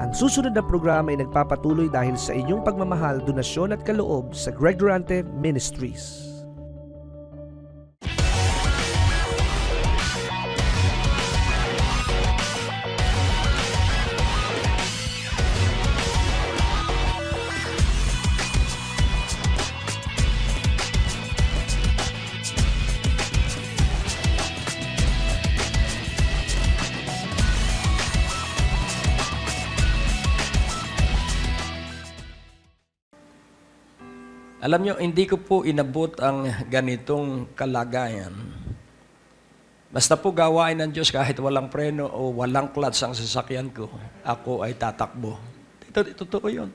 Ang susunod na programa ay nagpapatuloy dahil sa inyong pagmamahal, donasyon at kaloob sa Greg Durante Ministries. Alam nyo, hindi ko po inabot ang ganitong kalagayan. Basta po gawain ng Diyos kahit walang preno o walang clutch ang sasakyan ko, ako ay tatakbo. Totoo yun.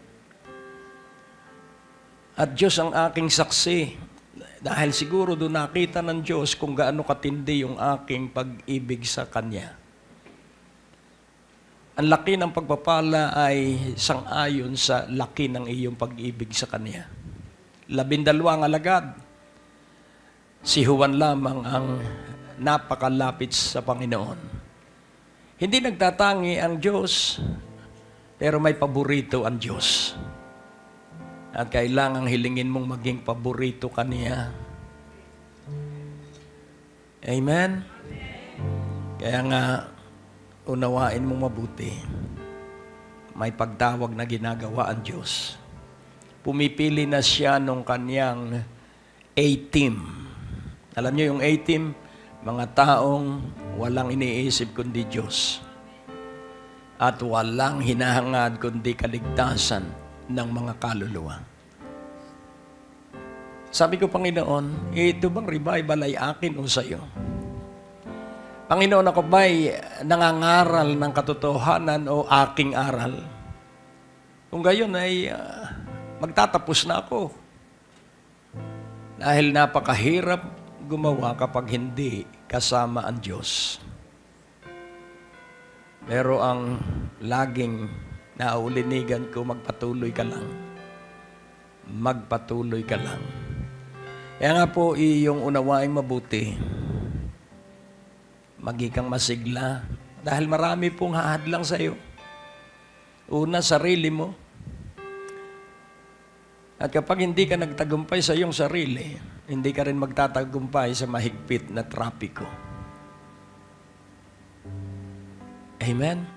At Diyos ang aking saksi. Dahil siguro doon nakita ng Diyos kung gaano katindi yung aking pag-ibig sa Kanya. Ang laki ng pagpapala ay sang-ayon sa laki ng iyong pag-ibig sa Kanya. 12 ang alagad. Si Juan lamang ang napakalapit sa Panginoon. Hindi nagtatangi ang Diyos, pero may paborito ang Diyos. At kailangang hilingin mong maging paborito kaniya. Amen? Kaya nga, unawain mong mabuti. May pagtawag na ginagawa ang Diyos. Pumipili na siya nung kanyang A-team. Alam niyo yung A-team? Mga taong walang iniisip kundi Diyos. At walang hinahangad kundi kaligtasan ng mga kaluluwa. Sabi ko, Panginoon, ito bang revival ay akin o sa iyo? Panginoon, ako ba'y nangangaral ng katotohanan o aking aral? Kung gayon ay magtatapos na ako. Dahil napakahirap gumawa kapag hindi kasama ang Diyos. Pero ang laging naulinigan ko, magpatuloy ka lang. Magpatuloy ka lang. Kaya nga po, iyong unawaing mabuti. Magikang masigla. Dahil marami pong hahadlang sa iyo. Una, sarili mo. At kapag hindi ka nagtagumpay sa iyong sarili, hindi ka rin magtatagumpay sa mahigpit na trapiko. Amen?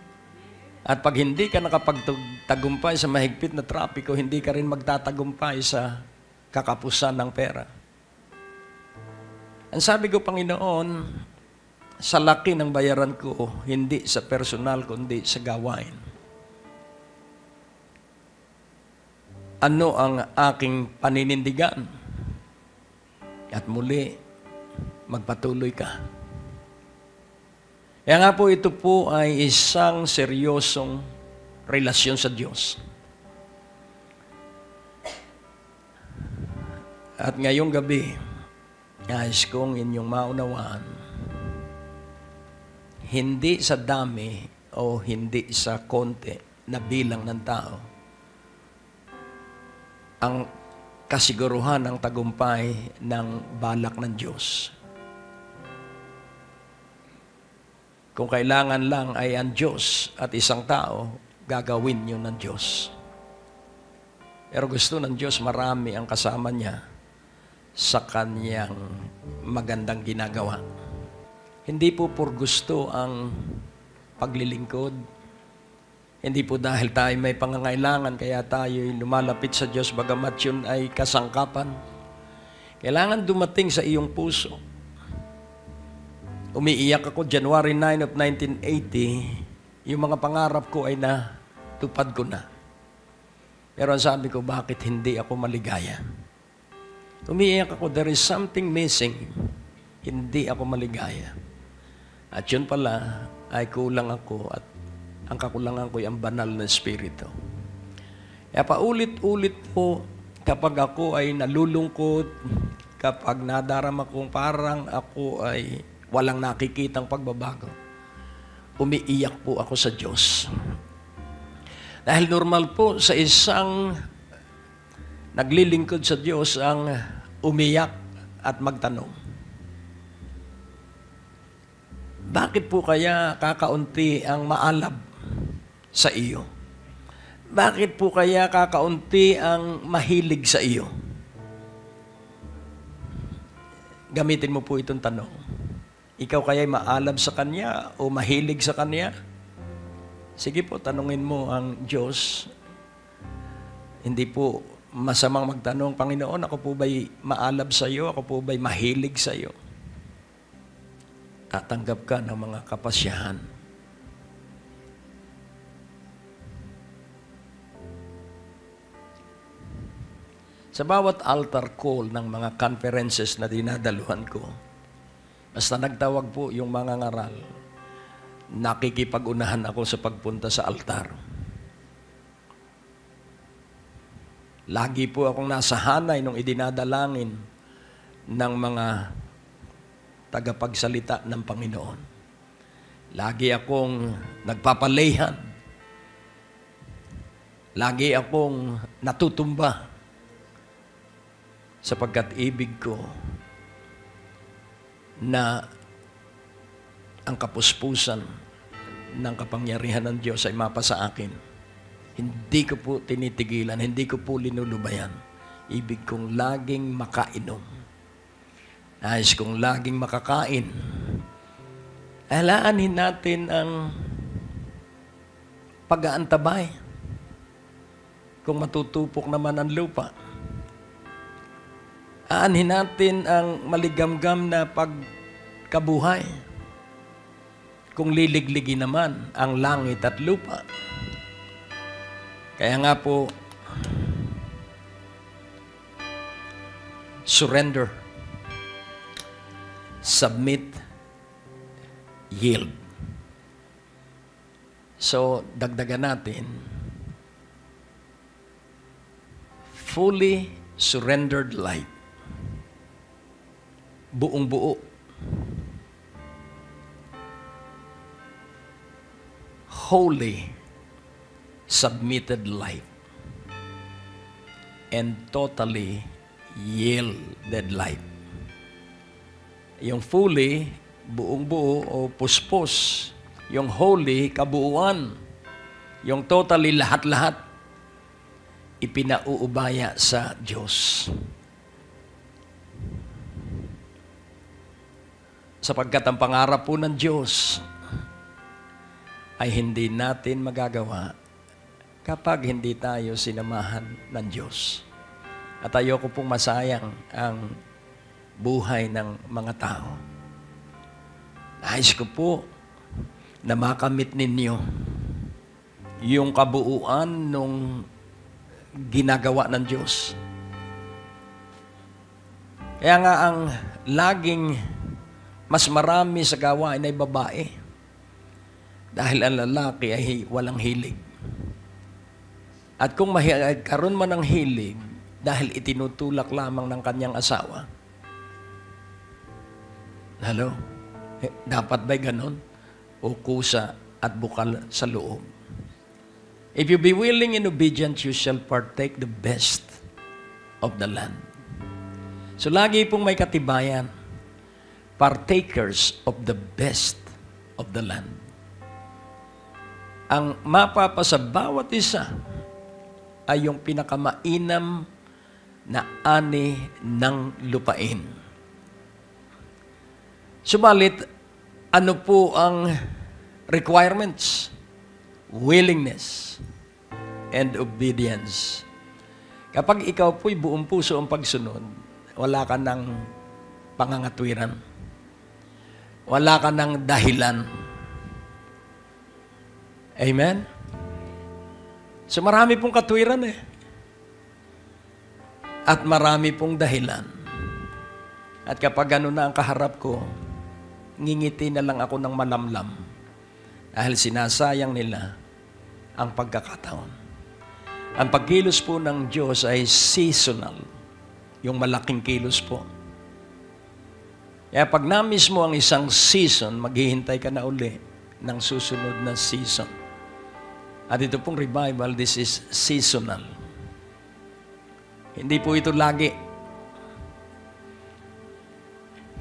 At pag hindi ka nakapagtagumpay sa mahigpit na trapiko, hindi ka rin magtatagumpay sa kakapusan ng pera. Ang sabi ko, Panginoon, sa laki ng bayaran ko, hindi sa personal, kundi sa gawain. Ano ang aking paninindigan? At muli, magpatuloy ka. Kaya nga po, ito po ay isang seryosong relasyon sa Diyos. At ngayong gabi, nais kong inyong maunawaan, hindi sa dami o hindi sa konti na bilang ng tao, ang kasiguruhan ng tagumpay ng balak ng Diyos. Kung kailangan lang ay ang Diyos at isang tao, gagawin yun ng Diyos. Pero gusto ng Diyos, marami ang kasama niya sa kanyang magandang ginagawa. Hindi po por gusto ang paglilingkod. Hindi po dahil tayo may pangangailangan kaya tayo lumalapit sa Diyos bagamat yun ay kasangkapan. Kailangan dumating sa iyong puso. Umiiyak ako January 9 of 1980. Yung mga pangarap ko ay natupad ko na. Pero ang sabi ko, bakit hindi ako maligaya? Umiiyak ako, there is something missing. Hindi ako maligaya. At yun pala ay kulang ako at ang kakulangan ko ay ang banal na Espiritu. Kaya paulit-ulit po, kapag ako ay nalulungkot, kapag nadarama kong parang ako ay walang nakikitang pagbabago, umiiyak po ako sa Diyos. Dahil normal po sa isang naglilingkod sa Diyos ang umiyak at magtanong. Bakit po kaya kakaunti ang maalab sa iyo? Bakit po kaya kakaunti ang mahilig sa iyo? Gamitin mo po itong tanong. Ikaw kaya'y maalab sa Kanya o mahilig sa Kanya? Sige po, tanungin mo ang Diyos. Hindi po masamang magtanong, Panginoon, ako po ba'y maalab sa iyo? Ako po ba'y mahilig sa iyo? Tatanggap ka ng mga kapasyahan. Sa bawat altar call ng mga conferences na dinadaluhan ko, basta nagtawag po yung mga ngaral, nakikipag-unahan ako sa pagpunta sa altar. Lagi po akong nasa hanay nung idinadalangin ng mga tagapagsalita ng Panginoon. Lagi akong nagpapalehan. Lagi akong natutumba. Sapagkat ibig ko na ang kapuspusan ng kapangyarihan ng Diyos ay mapasa akin. Hindi ko po tinitigilan, hindi ko po linulubayan. Ibig kong laging makainom. Nais kong laging makakain. Alaanin natin ang pag-aantabay. Kung matutupok naman ang lupa. Aanhin natin ang maligamgam na pagkabuhay. Kung liligligin naman ang langit at lupa. Kaya nga po, surrender, submit, yield. So, dagdagan natin, fully surrendered life. Buong buo. Holy submitted life. And totally yielded life. Yung fully, buong buo o puspos. Yung holy, kabuuan. Yung totally, lahat-lahat. Ipinauubaya sa Diyos. Sapagkat ang pangarap po ng Diyos ay hindi natin magagawa kapag hindi tayo sinamahan ng Diyos. At ayoko pong masayang ang buhay ng mga tao. Nais ko po na makamit ninyo yung kabuuan nung ginagawa ng Diyos. Kaya nga ang laging mas marami sa gawain ay babae. Dahil ang lalaki ay walang hilig. At kung karon man ng hilig, dahil itinutulak lamang ng kanyang asawa. Hello? Dapat ba'y ganon? O kusa at bukal sa loob? If you be willing and obedient, you shall partake the best of the land. So lagi pong may katibayan. Partakers of the best of the land. Ang mapapasa bawat isa ay yung pinakamainam na ani ng lupain. Subalit, ano po ang requirements? Willingness and obedience. Kapag ikaw po'y buong puso ang pagsunod, wala ka ng pangangatwiran. Wala ka ng dahilan. Amen? So marami pong katwiran eh. At marami pong dahilan. At kapag gano'n na ang kaharap ko, ngingiti na lang ako ng malamlam. Dahil sinasayang nila ang pagkakataon. Ang pagkilos po ng Diyos ay seasonal. Yung malaking kilos po. Kaya pag na-miss mo ang isang season, maghihintay ka na uli ng susunod na season. At ito pong revival, this is seasonal. Hindi po ito lagi.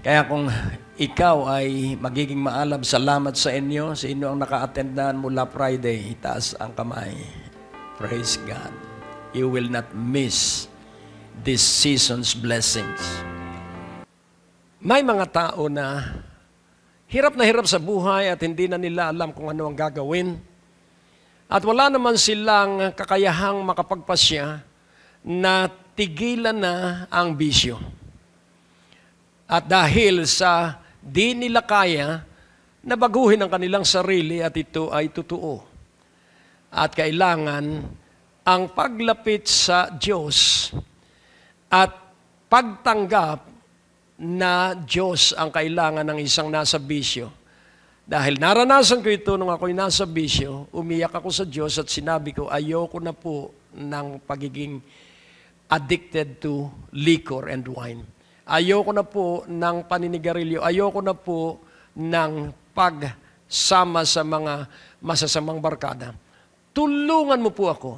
Kaya kung ikaw ay magiging maalab, salamat sa inyo ang naka-attend na mula Friday, itaas ang kamay. Praise God. You will not miss this season's blessings. May mga tao na hirap sa buhay at hindi na nila alam kung ano ang gagawin. At wala naman silang kakayahang makapagpasya na tigilan na ang bisyo. At dahil sa di nila kaya, nabaguhin ang kanilang sarili at ito ay totoo. At kailangan ang paglapit sa Diyos at pagtanggap na Diyos ang kailangan ng isang nasa bisyo. Dahil naranasan ko ito nung ako'y nasa bisyo, umiyak ako sa Diyos at sinabi ko, ayoko na po ng pagiging addicted to liquor and wine. Ayoko na po ng paninigarilyo. Ayoko na po ng pagsama sa mga masasamang barkada. Tulungan mo po ako.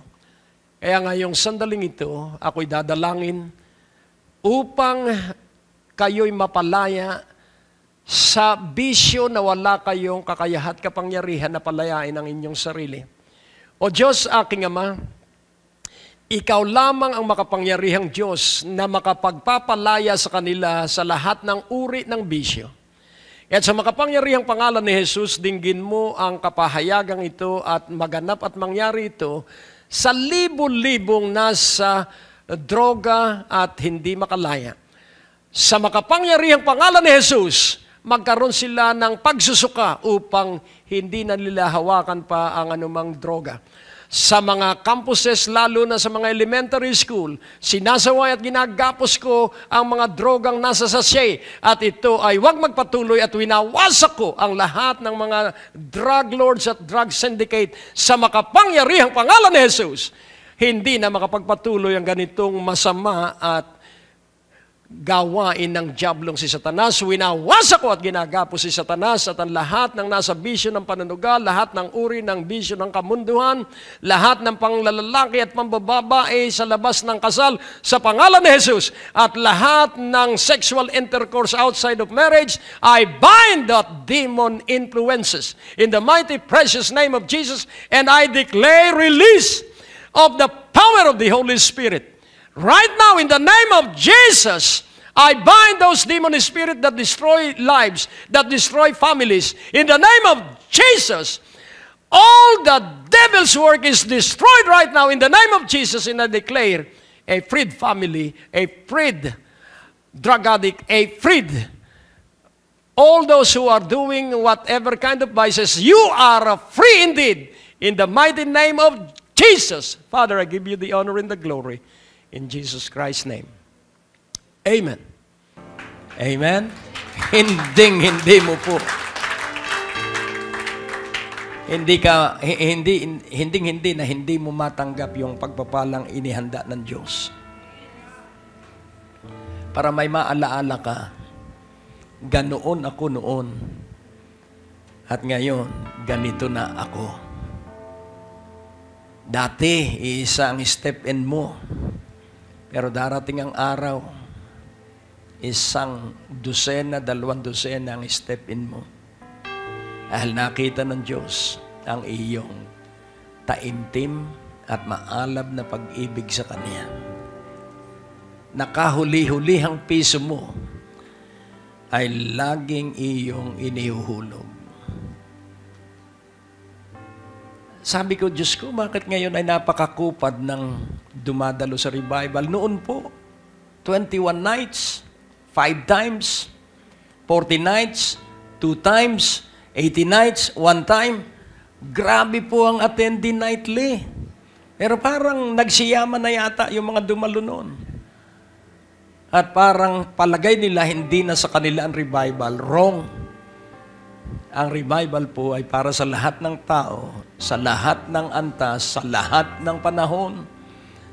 Kaya ngayong sandaling ito, ako'y dadalangin upang kayo'y mapalaya sa bisyo na wala kayong kakayahat kapangyarihan na palayain ang inyong sarili. O Diyos, aking Ama, Ikaw lamang ang makapangyarihang Diyos na makapagpapalaya sa kanila sa lahat ng uri ng bisyo. At sa makapangyarihang pangalan ni Jesus, dinggin mo ang kapahayagang ito at maganap at mangyari ito sa libo-libong nasa droga at hindi makalaya. Sa makapangyarihang pangalan ni Jesus, magkaroon sila ng pagsusuka upang hindi na nila hawakan pa ang anumang droga. Sa mga campuses, lalo na sa mga elementary school, sinasaway at ginagapos ko ang mga drogang nasa sachet. At ito ay huwag magpatuloy at winawasak ko ang lahat ng mga drug lords at drug syndicate sa makapangyarihang pangalan ni Jesus. Hindi na makapagpatuloy ang ganitong masama at gawain ng diablong si Satanas. Winawasak ko at ginagapos si Satanas at ang lahat ng nasa bisyo ng panunugal, lahat ng uri ng bisyo ng kamunduhan, lahat ng panglalaki at pambababae sa labas ng kasal sa pangalan ni Jesus, at lahat ng sexual intercourse outside of marriage, I bind that demon influences in the mighty precious name of Jesus, and I declare release of the power of the Holy Spirit. Right now, in the name of Jesus, I bind those demon spirits that destroy lives, that destroy families. In the name of Jesus, all the devil's work is destroyed right now in the name of Jesus, and I declare a freed family, a freed drug addict, a freed all those who are doing whatever kind of vices. You are free indeed in the mighty name of Jesus. Father, I give you the honor and the glory. In Jesus Christ's name. Amen. Amen. Hindi mo po. Hindi mo matanggap yung pagpapalang inihanda ng Diyos. Para may maalaala ka, ganoon ako noon, at ngayon, ganito na ako. Dati, isa ang step in mo. Pero darating ang araw, 100, 200 ang step in mo. Dahil nakita ng Diyos ang iyong taimtim at maalab na pag-ibig sa Kanya. Nakahuli-hulihang piso mo ay laging iyong inihuhulog. Sabi ko, Diyos ko, bakit ngayon ay napakakupad ng dumadalo sa revival? Noon po, 21 nights, 5 times, 40 nights, 2 times, 80 nights, 1 time. Grabe po ang attendee nightly. Pero parang nagsiyama na yata yung mga dumalo noon. At parang palagay nila hindi na sa kanila ang revival. Wrong. Ang revival po ay para sa lahat ng tao, sa lahat ng antas, sa lahat ng panahon,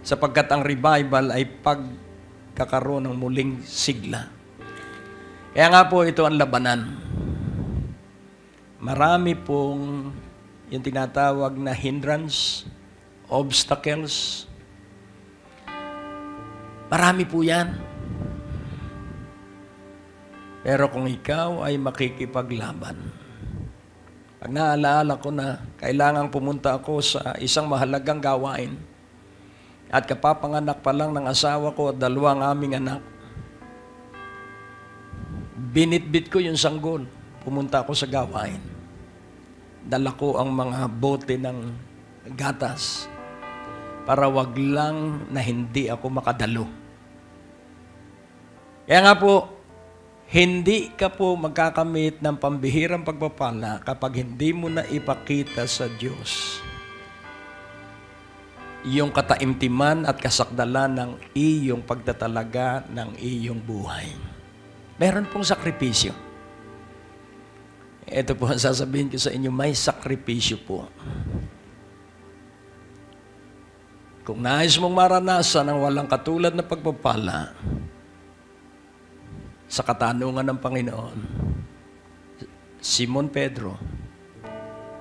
sapagkat ang revival ay pagkakaroon ng muling sigla. Kaya nga po ito ang labanan. Marami pong yung tinatawag na hindrance, obstacles. Marami po yan. Pero kung ikaw ay makikipaglaban, Pag naalaala ko na kailangang pumunta ako sa isang mahalagang gawain at kapapanganak pa lang ng asawa ko at 2 aming anak, binitbit ko yung sanggol. Pumunta ako sa gawain. Dala ko ang mga bote ng gatas para wag lang na hindi ako makadalo. Kaya nga po, hindi ka po magkakamit ng pambihirang pagpapala kapag hindi mo na ipakita sa Diyos yung kataimtiman at kasakdalan ng iyong pagtatalaga ng iyong buhay. Meron pong sakripisyo. Ito po ang sasabihin ko sa inyo, may sakripisyo po. Kung nais mong maranasan ang walang katulad na pagpapala sa katanungan ng Panginoon, Simon Pedro,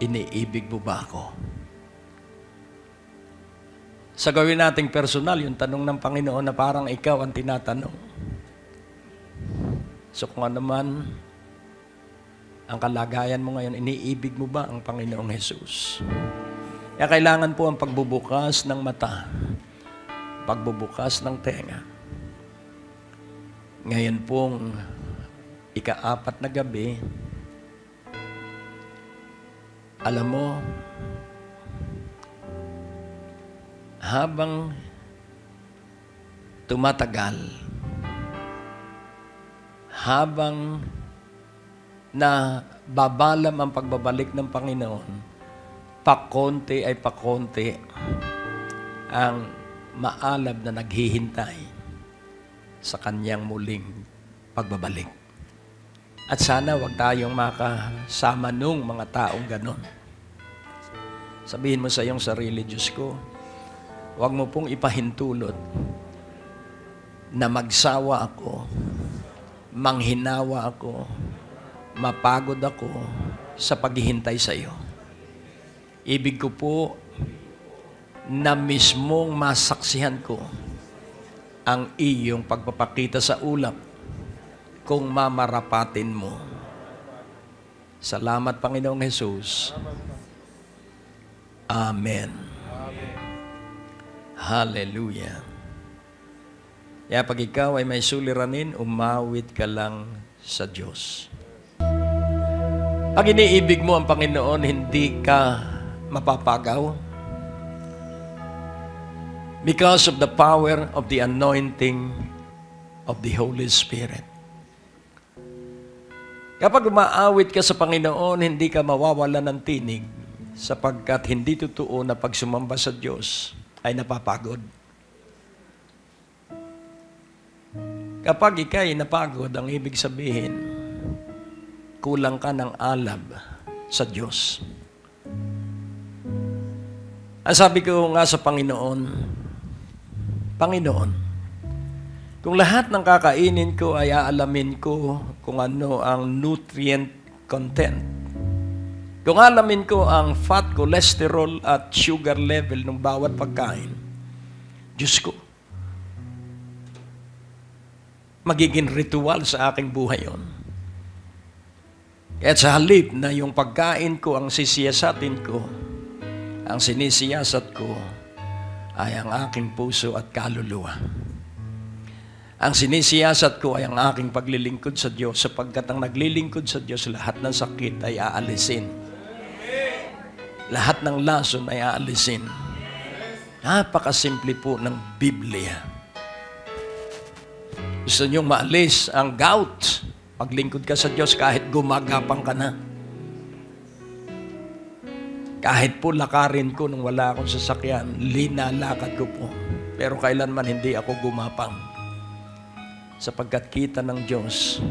iniibig mo ba ako? Sa gawin nating personal, yung tanong ng Panginoon na parang ikaw ang tinatanong. So kung ano man ang kalagayan mo ngayon, iniibig mo ba ang Panginoong Jesus? Kaya kailangan po ang pagbubukas ng mata, pagbubukas ng tenga. Ngayon pong ika-4 na gabi, alam mo, habang tumatagal, habang na babalam ang pagbabalik ng Panginoon, pakonti ay pakonti ang maalab na naghihintay sa kanyang muling pagbabalik. At sana wag tayong makasama nung mga taong ganon. Sabihin mo sa iyong sarili, Diyos ko, wag mo pong ipahintulot na magsawa ako, manghinawa ako, mapagod ako sa paghihintay sa iyo. Ibig ko po na mismong masaksihan ko ang iyong pagpapakita sa ulap kung mamarapatin mo. Salamat, Panginoong Jesus. Amen. Hallelujah. Kaya pag ikaw ay may suliranin, umawit ka lang sa Diyos. Pag iniibig mo ang Panginoon, hindi ka mapapagaw. Because of the power of the anointing of the Holy Spirit. Kapag umaawit ka sa Panginoon, hindi ka mawawala ng tinig sapagkat hindi totoo na pag sumamba sa Diyos ay napapagod. Kapag ika'y napagod, ang ibig sabihin, kulang ka ng alab sa Diyos. Ang sabi ko nga sa Panginoon, Panginoon, kung lahat ng kakainin ko ay aalamin ko kung ano ang nutrient content, kung alamin ko ang fat, cholesterol at sugar level ng bawat pagkain, Diyos ko, magiging ritual sa aking buhay yon. At sa halip na yung pagkain ko ang sisiyasatin ko, ang sinisiyasat ko ay ang aking puso at kaluluwa. Ang sinisiyasat ko ay ang aking paglilingkod sa Diyos sapagkat ang naglilingkod sa Diyos, lahat ng sakit ay aalisin. Lahat ng lason ay aalisin. Napakasimple po ng Biblia. Gusto niyong maalis ang gout, paglingkod ka sa Diyos kahit gumagapang ka na. Kahit po lakarin ko nung wala akong sasakyan, linalakad ko po. Pero kailanman hindi ako gumapang. Sapagkat kita ng Diyos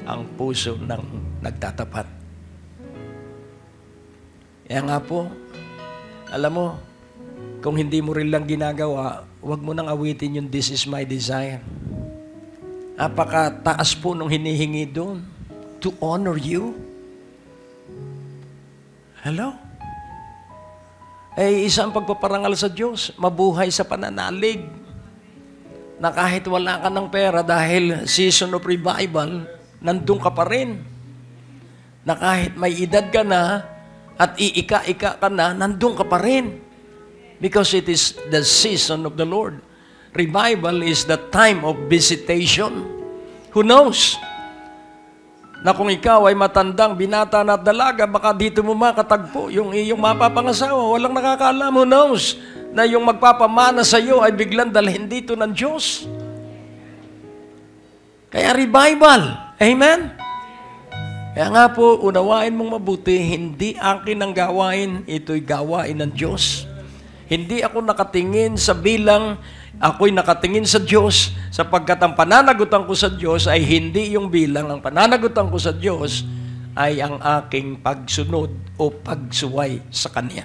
ang puso ng nagtatapat. Kaya nga po, alam mo, kung hindi mo rin lang ginagawa, huwag mo nang awitin yung "This is my desire." Napakataas po nung hinihingi doon. To honor you. Hello? Ay isang pagpaparangal sa Diyos, mabuhay sa pananalig. Na kahit wala ka ng pera dahil season of revival, nandun ka pa rin. Na kahit may edad ka na, at iika-ika ka na, nandun ka pa rin. Because it is the season of the Lord. Revival is the time of visitation. Who knows? Na kung ikaw ay matandang, binata na at dalaga, baka dito mo makatagpo yung iyong mapapangasawa. Walang nakakaalam. Who knows? Na yung magpapamana sa iyo ay biglang dalhin dito ng Diyos. Kaya revival. Amen? Kaya nga po, unawain mong mabuti, hindi akin ang gawain, ito'y gawain ng Diyos. Hindi ako nakatingin sa bilang, ako'y nakatingin sa Diyos, sapagkat ang pananagutan ko sa Diyos ay hindi yung bilang. Ang pananagutan ko sa Diyos ay ang aking pagsunod o pagsuway sa Kanya.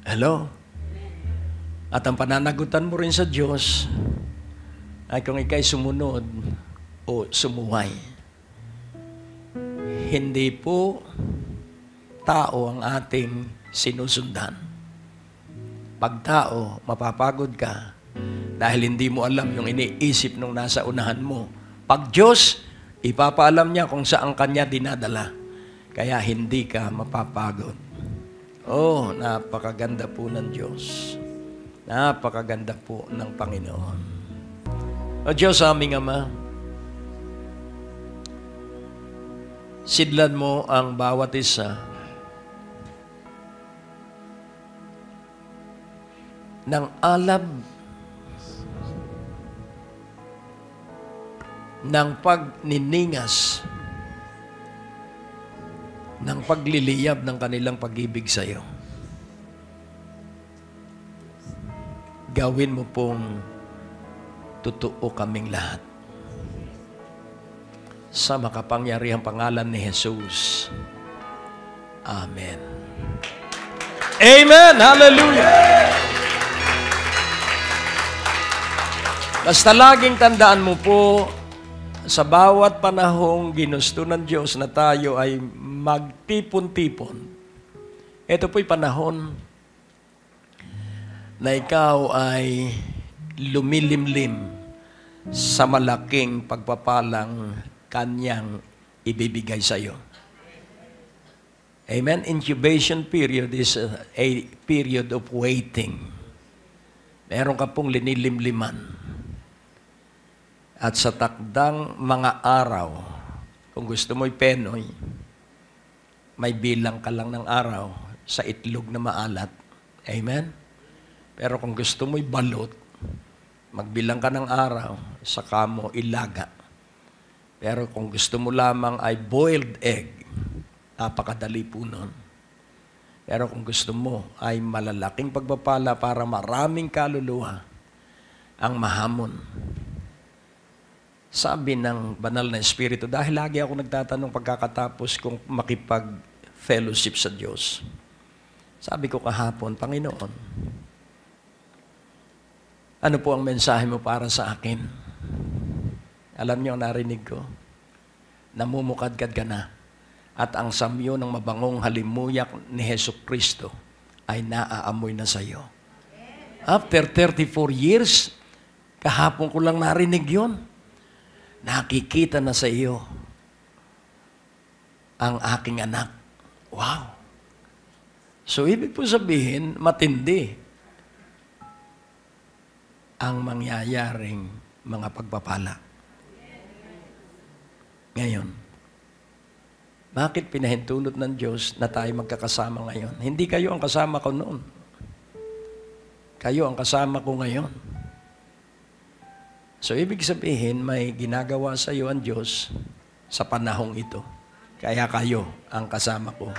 Hello? At ang pananagutan mo rin sa Diyos ay kung ika'y sumunod o sumuway. Hindi po tao ang ating sinusundan. Pag tao, mapapagod ka dahil hindi mo alam yung iniisip nung nasa unahan mo. Pag Diyos, ipapaalam niya kung saan Kanya dinadala. Kaya hindi ka mapapagod. Oh, napakaganda po ng Diyos. Napakaganda po ng Panginoon. O Diyos, aming Ama, sidlan mo ang bawat isa ng alab ng pagniningas ng pagliliyab ng kanilang pag-ibig sa iyo. Gawin mo pong totoo kaming lahat. Sa makapangyarihang pangalan ni Jesus. Amen. Amen! Hallelujah! Basta laging tandaan mo po, sa bawat panahong ginusto ng Diyos na tayo ay magtipon-tipon, ito po'y panahon na ikaw ay lumilimlim sa malaking pagpapalang Kanyang ibibigay sa iyo. Amen? Incubation period is a period of waiting. Meron ka pong linilimliman. At sa takdang mga araw, kung gusto mo'y penoy, may bilang ka lang ng araw sa itlog na maalat. Amen? Pero kung gusto mo'y balot, magbilang ka ng araw, saka mo ilaga. Pero kung gusto mo lamang ay boiled egg, napakadali po nun. Pero kung gusto mo ay malalaking pagpapala para maraming kaluluwa ang mahamon. Sabi ng banal na Espiritu, dahil lagi ako nagtatanong pagkakatapos kong makipag-fellowship sa Diyos. Sabi ko kahapon, Panginoon, ano po ang mensahe mo para sa akin? Alam niyo, narinig ko, namumukadkad ka na at ang samyo ng mabangong halimuyak ni Jesucristo ay naaamoy na sa iyo. After 34 years, kahapon ko lang narinig yon. Nakikita na sa iyo ang aking anak. Wow! So, ibig po sabihin, matindi ang mangyayaring mga pagpapala. Ngayon, bakit pinahintulot ng Diyos na tayo magkakasama ngayon? Hindi kayo ang kasama ko noon. Kayo ang kasama ko ngayon. So, ibig sabihin, may ginagawa sa iyo ang Diyos sa panahong ito. Kaya kayo ang kasama ko.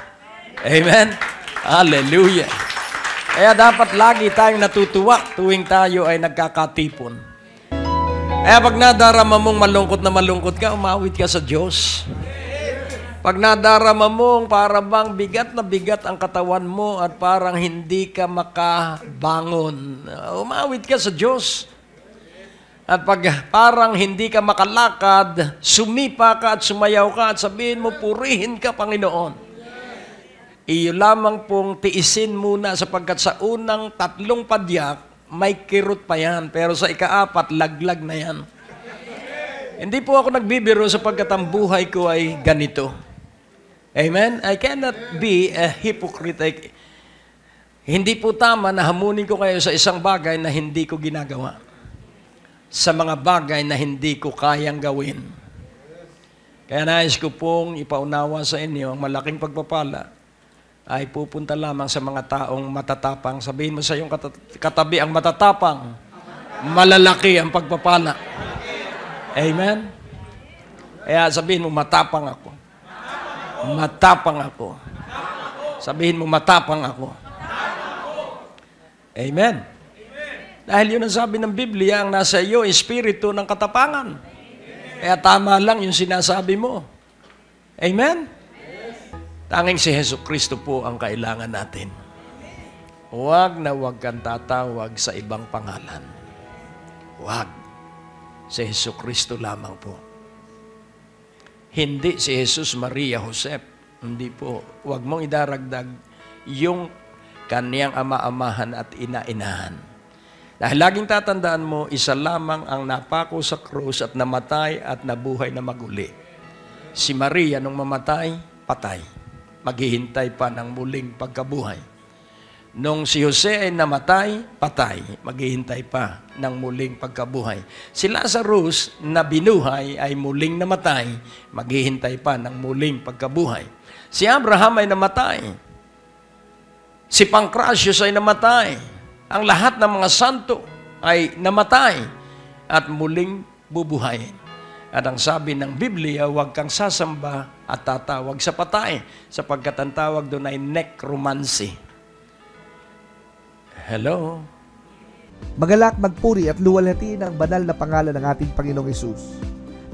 Amen? Hallelujah! Kaya dapat lagi tayong natutuwa tuwing tayo ay nagkakatipon. Kaya pag nadarama mong malungkot na malungkot ka, umawit ka sa Diyos. Pag nadarama mong para bang bigat na bigat ang katawan mo at parang hindi ka makabangon, umawit ka sa Diyos. At pag parang hindi ka makalakad, sumipa ka at sumayaw ka at sabihin mo, purihin ka, Panginoon. Iyo lamang pong tiisin muna sapagkat sa unang 3 padyak, may kirot pa yan. Pero sa ika-4, laglag na yan. Hindi po ako nagbibiro sapagkat ang buhay ko ay ganito. Amen? I cannot be a hypocrite. Hindi po tama na hamunin ko kayo sa isang bagay na hindi ko ginagawa. Sa mga bagay na hindi ko kayang gawin. Kaya nais ko pong ipaunawa sa inyo ang malaking pagpapala ay pupunta lamang sa mga taong matatapang. Sabihin mo sa iyong katabi ang matatapang, malalaki ang pagpapala. Amen? Kaya sabihin mo, matapang ako. Matapang ako. Sabihin mo, matapang ako. Amen? Dahil yun ang sabi ng Biblia, ang nasa iyo, espiritu ng katapangan. Kaya tama lang yung sinasabi mo. Amen? Tanging si Jesucristo po ang kailangan natin. Huwag na huwag kang tatawag sa ibang pangalan. Huwag. Si Jesucristo lamang po. Hindi si Jesus, Maria, Josep. Hindi po. Huwag mong idaragdag yung kaniyang ama-amahan at ina-inahan. Dahil laging tatandaan mo, isa lamang ang napako sa krus at namatay at nabuhay na maguli. Si Maria nung mamatay, patay. Maghihintay pa ng muling pagkabuhay. Nung si Jose ay namatay, patay. Maghihintay pa ng muling pagkabuhay. Si Lazarus na binuhay ay muling namatay. Maghihintay pa ng muling pagkabuhay. Si Abraham ay namatay. Si Pancratius ay namatay. Ang lahat ng mga santo ay namatay at muling bubuhayin. At ang sabi ng Biblia, huwag kang sasamba at tatawag sa patay, sapagkat ang tawag doon ay necromancy. Hello? Magalak, magpuri at luwalhatiin ang banal na pangalan ng ating Panginoong Hesus.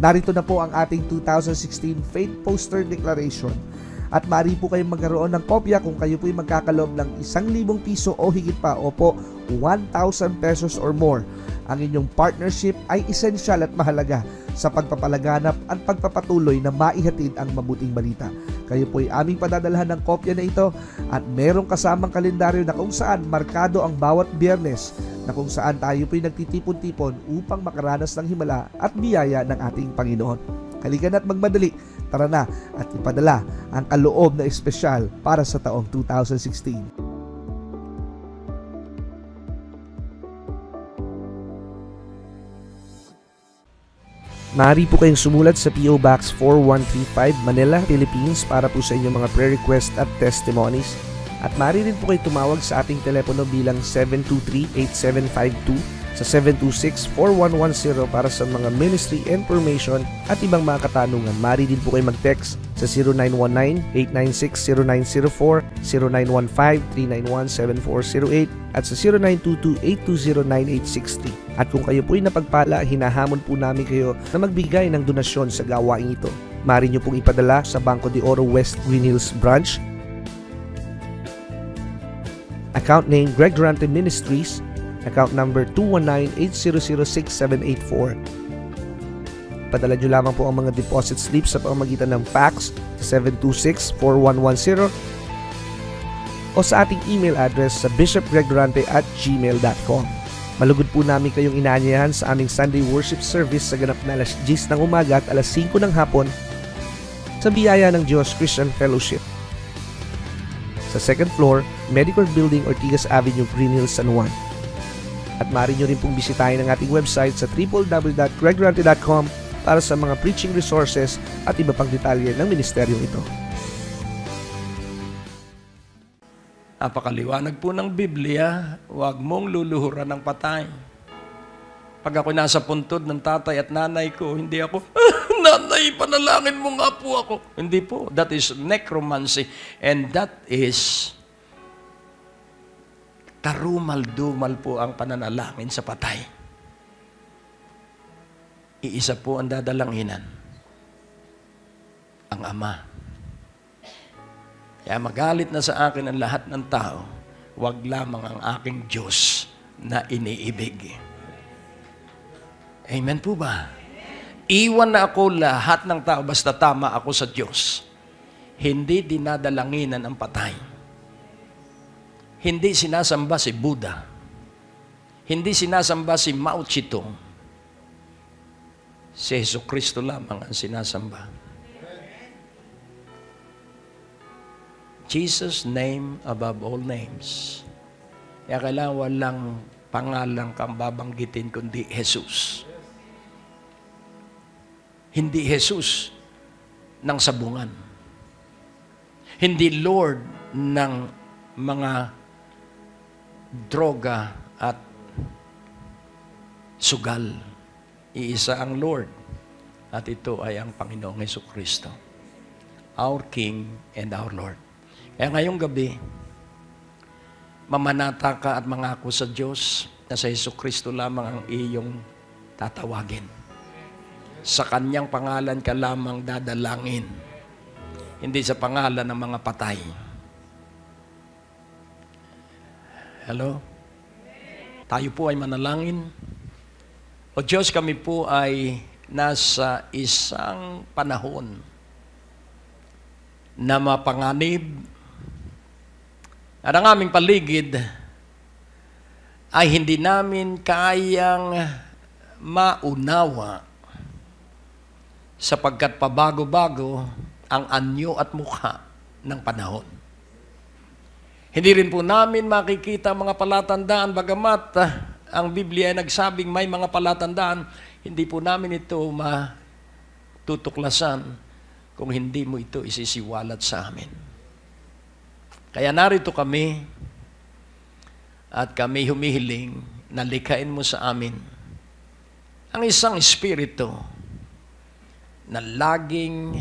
Narito na po ang ating 2016 Faith Poster Declaration. At maaari po kayong magkaroon ng kopya kung kayo po'y magkakaloob ng 1,000 piso o higit pa o po 1,000 pesos or more. Ang inyong partnership ay esensyal at mahalaga sa pagpapalaganap at pagpapatuloy na maihatid ang mabuting balita. Kayo po'y aming padadalhan ng kopya na ito at merong kasamang kalendaryo na kung saan markado ang bawat Biyernes na kung saan tayo po'y nagtitipon-tipon upang makaranas ng himala at biyaya ng ating Panginoon. Halika na't magmadali. Tara na at ipadala ang kaloob na espesyal para sa taong 2016. Maaari po kayong sumulat sa P.O. Box 4135 Manila, Philippines para po sa inyong mga prayer request at testimonies. At maaari rin po kayo tumawag sa ating telepono bilang 723-8752 sa 726-4110 para sa mga ministry information at ibang mga katanungan. Maaari din po kayo mag-text sa 0919-896-0904, 0915-391-7408 at sa 0922-820-9860. At kung kayo po'y napagpala, hinahamon po namin kayo na magbigay ng donasyon sa gawain ito. Maaari nyo pong ipadala sa Banco de Oro West Green Hills Branch. Account name Greg Durante Ministries. Account number 219-806-7784. Padala nyo lamang po ang mga deposit slips sa pamamagitan ng fax sa 726-4110 o sa ating email address sa bishopgregdurante@gmail.com. Malugod po namin kayong inaanyayahan sa aming Sunday Worship Service sa ganap na alas 10 ng umaga at alas 5 ng hapon sa biyaya ng Diyos Christian Fellowship. Sa second floor, Medical Building, Ortigas Avenue, Green Hills, San Juan. At maaari nyo rin pong bisitahin ang ating website sa www.gregdurante.com para sa mga preaching resources at iba pang detalye ng ministeryong ito. Napakaliwanag po ng Biblia, huwag mong luluhuran ng patay. Pag ako nasa puntod ng tatay at nanay ko, hindi ako, nanay, panalangin mo nga po ako. Hindi po. That is necromancy. And that is karumal-dumal po ang pananalangin sa patay. Iisa po ang dadalanginan. Ang Ama. Kaya magalit na sa akin ang lahat ng tao, wag lamang ang aking Diyos na iniibig. Amen po ba? Iwan na ako lahat ng tao basta tama ako sa Diyos. Hindi dinadalanginan ang patay. Hindi sinasamba si Buddha. Hindi sinasamba si Mao Zedong. Si Jesucristo lamang ang sinasamba. Jesus' name above all names. Kaya kailangan walang pangalang kang babanggitin kundi Jesus. Hindi Jesus ng sabungan. Hindi Lord ng mga droga at sugal. Iisa ang Lord. At ito ay ang Panginoong Jesucristo. Our King and our Lord. Kaya ngayong gabi, mamanata ka at mangako sa Diyos na sa Jesucristo lamang ang iyong tatawagin. Sa Kanyang pangalan ka lamang dadalangin. Hindi sa pangalan ng mga patay. Hello? Tayo po ay manalangin. O Diyos, kami po ay nasa isang panahon na mapanganib at ang aming paligid ay hindi namin kayang maunawa sapagkat pabago-bago ang anyo at mukha ng panahon. Hindi rin po namin makikita mga palatandaan bagamat ang Biblia ay nagsabing may mga palatandaan, hindi po namin ito matutuklasan kung hindi mo ito isisiwalat sa amin. Kaya narito kami at kami humihiling na likhain mo sa amin ang isang espiritu na laging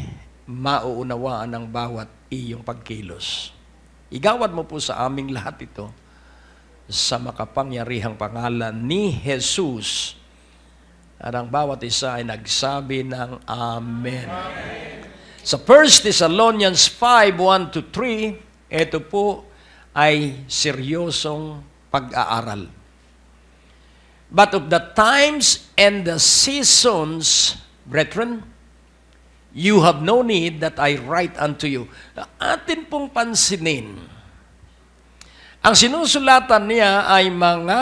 mauunawaan ng bawat iyong pagkilos. Igawad mo po sa aming lahat ito sa makapangyarihang pangalan ni Jesus. At ang bawat isa ay nagsabi ng Amen. Sa 1 Thessalonians 5:1-3, ito po ay seryosong pag-aaral. But of the times and the seasons, brethren, you have no need that I write unto you. Atin pong pansinin, ang sinusulatan niya ay mga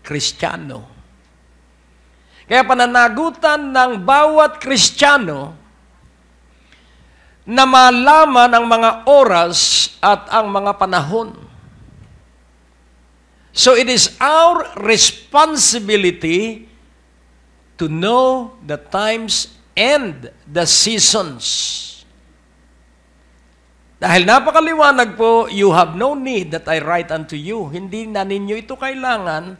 Kristiyano. Kaya pananagutan ng bawat Kristiyano na malaman ang mga oras at ang mga panahon. So it is our responsibility to know the times and the seasons. Dahil napakaliwanag po, you have no need that I write unto you. Hindi na ninyo ito kailangan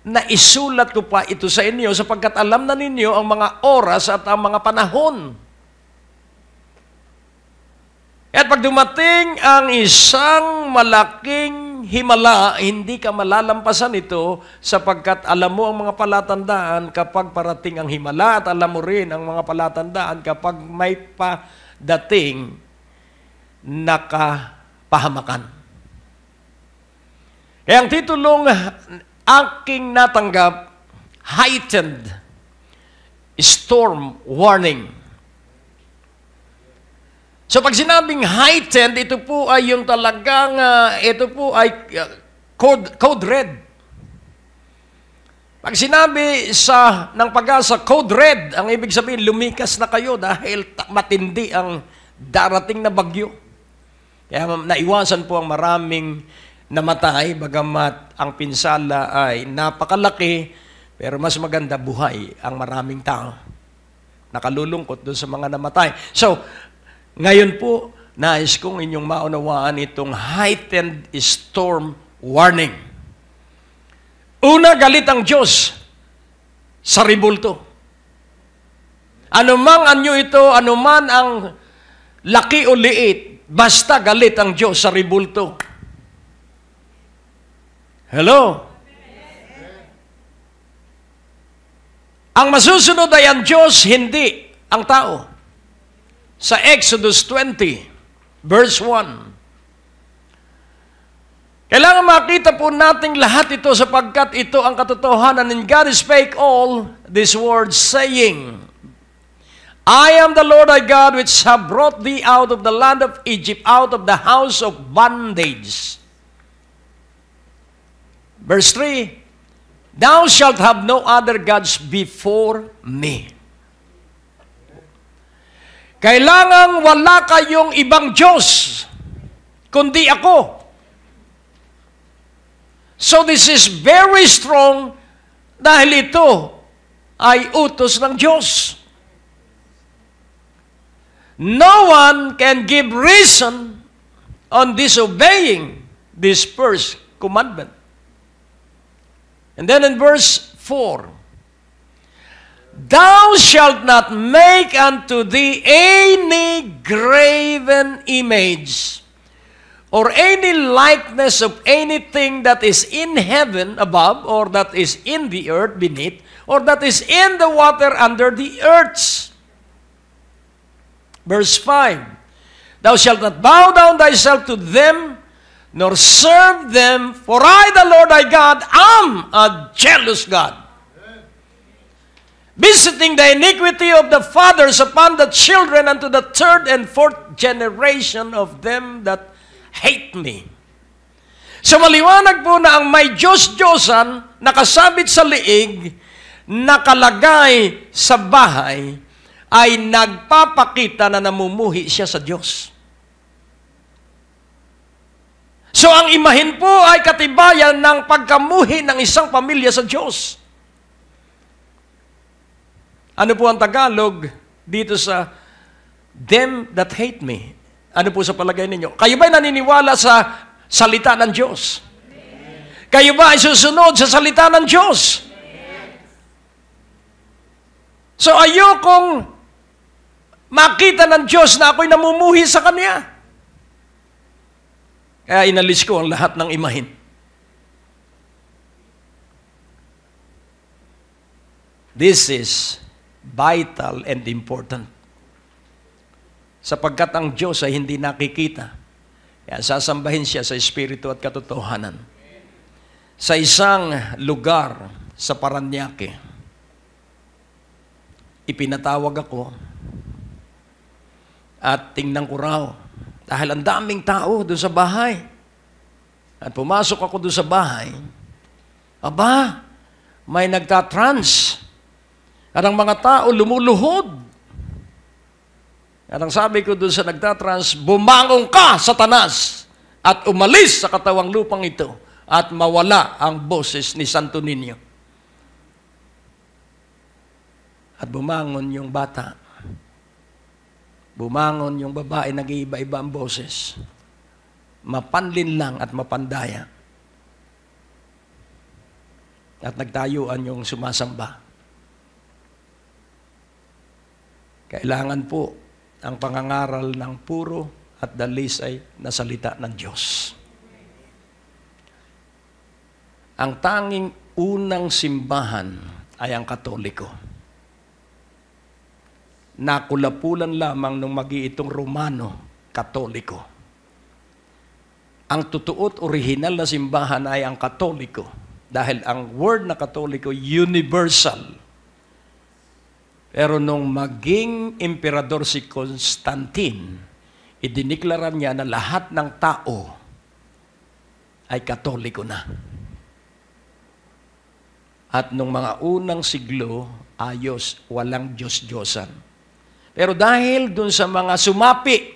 na isulat ko pa ito sa inyo sapagkat alam na ninyo ang mga oras at ang mga panahon. At pag dumating ang isang malaking himala, hindi ka malalampasan ito sapagkat alam mo ang mga palatandaan kapag parating ang himala at alam mo rin ang mga palatandaan kapag may padating na kapahamakan. Kaya ang titulong aking natanggap, Heightened Storm Warning. So pag sinabing heightened, ito po ay yung talagang, ito po ay code red. Pag sinabi ng Pag-asa, code red, ang ibig sabihin, lumikas na kayo dahil matindi ang darating na bagyo. Kaya naiwasan po ang maraming namatay, bagamat ang pinsala ay napakalaki, pero mas maganda buhay ang maraming tao. Nakalulungkot doon sa mga namatay. So, ngayon po, nais kong inyong maunawaan itong heightened storm warning. Una, galit ang Diyos sa ribulto. Anumang anyo ito, anuman ang laki o liit, basta galit ang Diyos sa ribulto. Hello? Ang masusunod ay ang Diyos, hindi ang tao. Sa Exodus 20, verse 1. Kailangan makita po natin lahat ito sapagkat ito ang katotohanan. And God spake all these words, saying, I am the Lord thy God, which have brought thee out of the land of Egypt, out of the house of bondage. Verse 3, Thou shalt have no other gods before me. Kailangang wala kayong ibang Diyos kundi ako. So this is very strong dahil ito ay utos ng Diyos. No one can give reason on disobeying this first commandment. And then in verse 4, thou shalt not make unto thee any graven image or any likeness of anything that is in heaven above, or that is in the earth beneath, or that is in the water under the earth. Verse 5, thou shalt not bow down thyself to them, nor serve them, for I, the Lord thy God, am a jealous God, visiting the iniquity of the fathers upon the children unto the third and fourth generation of them that hate me. So maliwanag po na ang may Diyos-Diyosan, nakasabit sa liig, nakalagay sa bahay, ay nagpapakita na namumuhi siya sa Diyos. So ang imahin po ay katibayan ng pagkamuhi ng isang pamilya sa Diyos. Ano po ang Tagalog dito sa them that hate me? Ano po sa palagay ninyo? Kayo ba'y naniniwala sa salita ng Diyos? Kayo ba ay susunod sa salita ng Diyos? So ayokong makita ng Diyos na ako'y namumuhi sa Kanya. Kaya inalis ko ang lahat ng imahin. This is vital and important. Sapagkat ang Diyos ay hindi nakikita. Kaya sasambahin siya sa Espiritu at katotohanan. Sa isang lugar sa Paranaque, ipinatawag ako at tingnan ko raw dahil ang daming tao doon sa bahay. At pumasok ako doon sa bahay, aba, may nagtatrans. At ang mga tao lumuluhod. At ang sabi ko doon sa nagtatrans, bumangon ka, Satanas, at umalis sa katawang lupang ito, at mawala ang boses ni Santo Niño. At bumangon yung bata. Bumangon yung babae, nag-iiba-iba ang boses. Mapanlin lang at mapandaya. At nagtayuan yung sumasamba. Kailangan po ang pangangaral ng puro at dalisay na salita ng Diyos. Ang tanging unang simbahan ay ang Katoliko. Nakulapulan lamang nung mag-iitong Romano, Katoliko. Ang totoo at original na simbahan ay ang Katoliko. Dahil ang word na Katoliko, universal. Pero nung maging emperador si Constantine, idiniklara niya na lahat ng tao ay Katoliko na. At nung mga unang siglo, ayos, walang Diyos-Diyosan. Pero dahil dun sa mga sumapi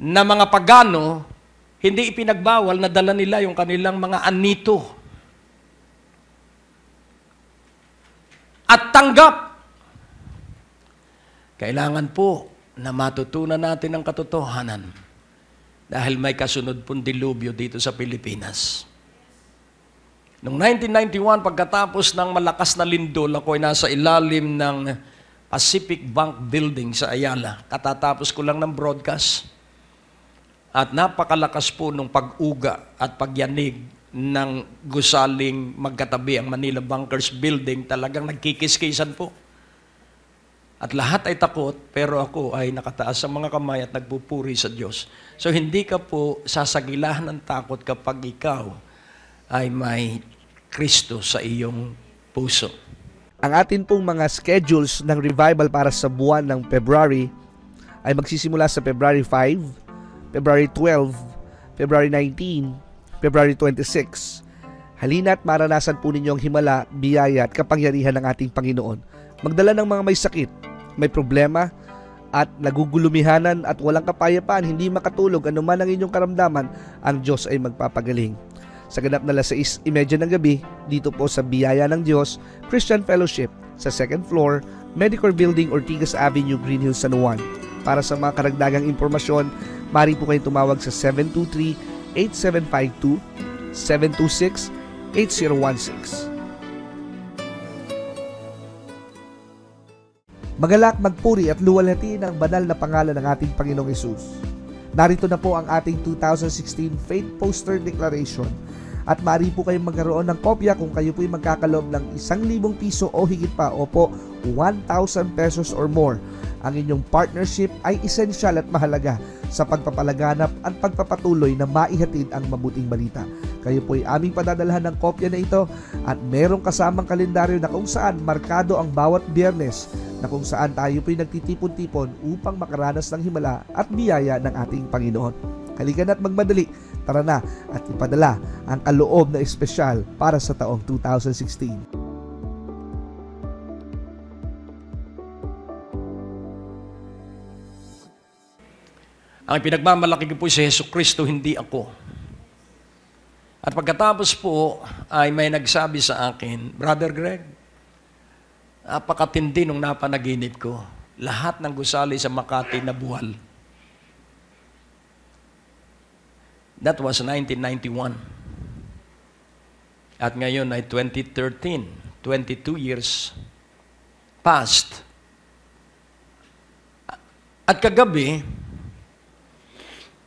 na mga pagano, hindi ipinagbawal na dala nila yung kanilang mga anito. At tanggap. Kailangan po na matutunan natin ang katotohanan dahil may kasunod pong dilubyo dito sa Pilipinas. Noong 1991, pagkatapos ng malakas na lindol, ako ay nasa ilalim ng Pacific Bank Building sa Ayala. Katatapos ko lang ng broadcast. At napakalakas po nung pag-uga at pagyanig ng gusaling magkatabi ang Manila Bankers Building. Talagang nagkikiskisan po. At lahat ay takot, pero ako ay nakataas sa mga kamay at nagpupuri sa Diyos. So hindi ka po sasagilahan ng takot kapag ikaw ay may Kristo sa iyong puso. Ang atin pong mga schedules ng revival para sa buwan ng February ay magsisimula sa February 5, February 12, February 19, February 26. Halina't maranasan po ninyo ang himala, biyaya at kapangyarihan ng ating Panginoon. Magdala ng mga may sakit, may problema, at nagugulumihanan at walang kapayapaan, hindi makatulog, anuman ang inyong karamdaman, ang Diyos ay magpapagaling. Sa ganap na 6:30 ng gabi, dito po sa Biyaya ng Diyos Christian Fellowship sa 2nd floor, Medicor Building, Ortigas Avenue, Green Hills, San Juan. Para sa mga karagdagang impormasyon, maaari po kayong tumawag sa 723-8752, 726-8016. Magalak, magpuri at luwalhati ng banal na pangalan ng ating Panginoong Hesus. Narito na po ang ating 2016 Faith Poster Declaration at maaari po kayong magkaroon ng kopya kung kayo po'y magkakaloob ng 1,000 piso o higit pa, o po 1,000 pesos or more. Ang inyong partnership ay esensyal at mahalaga sa pagpapalaganap at pagpapatuloy na maihatid ang mabuting balita. Kayo po'y aming padadalhan ng kopya na ito at merong kasamang kalendaryo na kung saan markado ang bawat Biyernes, na kung saan tayo po'y nagtitipon-tipon upang makaranas ng himala at biyaya ng ating Panginoon. Halika na't magmadali, tara na at ipadala ang kaloob na espesyal para sa taong 2016. Ang pinagmamalaki ko po si Jesucristo, hindi ako. At pagkatapos po ay may nagsabi sa akin, Brother Greg, napakatindi nung napanaginip ko. Lahat ng gusali sa Makati nabuwal. That was 1991. At ngayon ay 2013, 22 years past. At kagabi,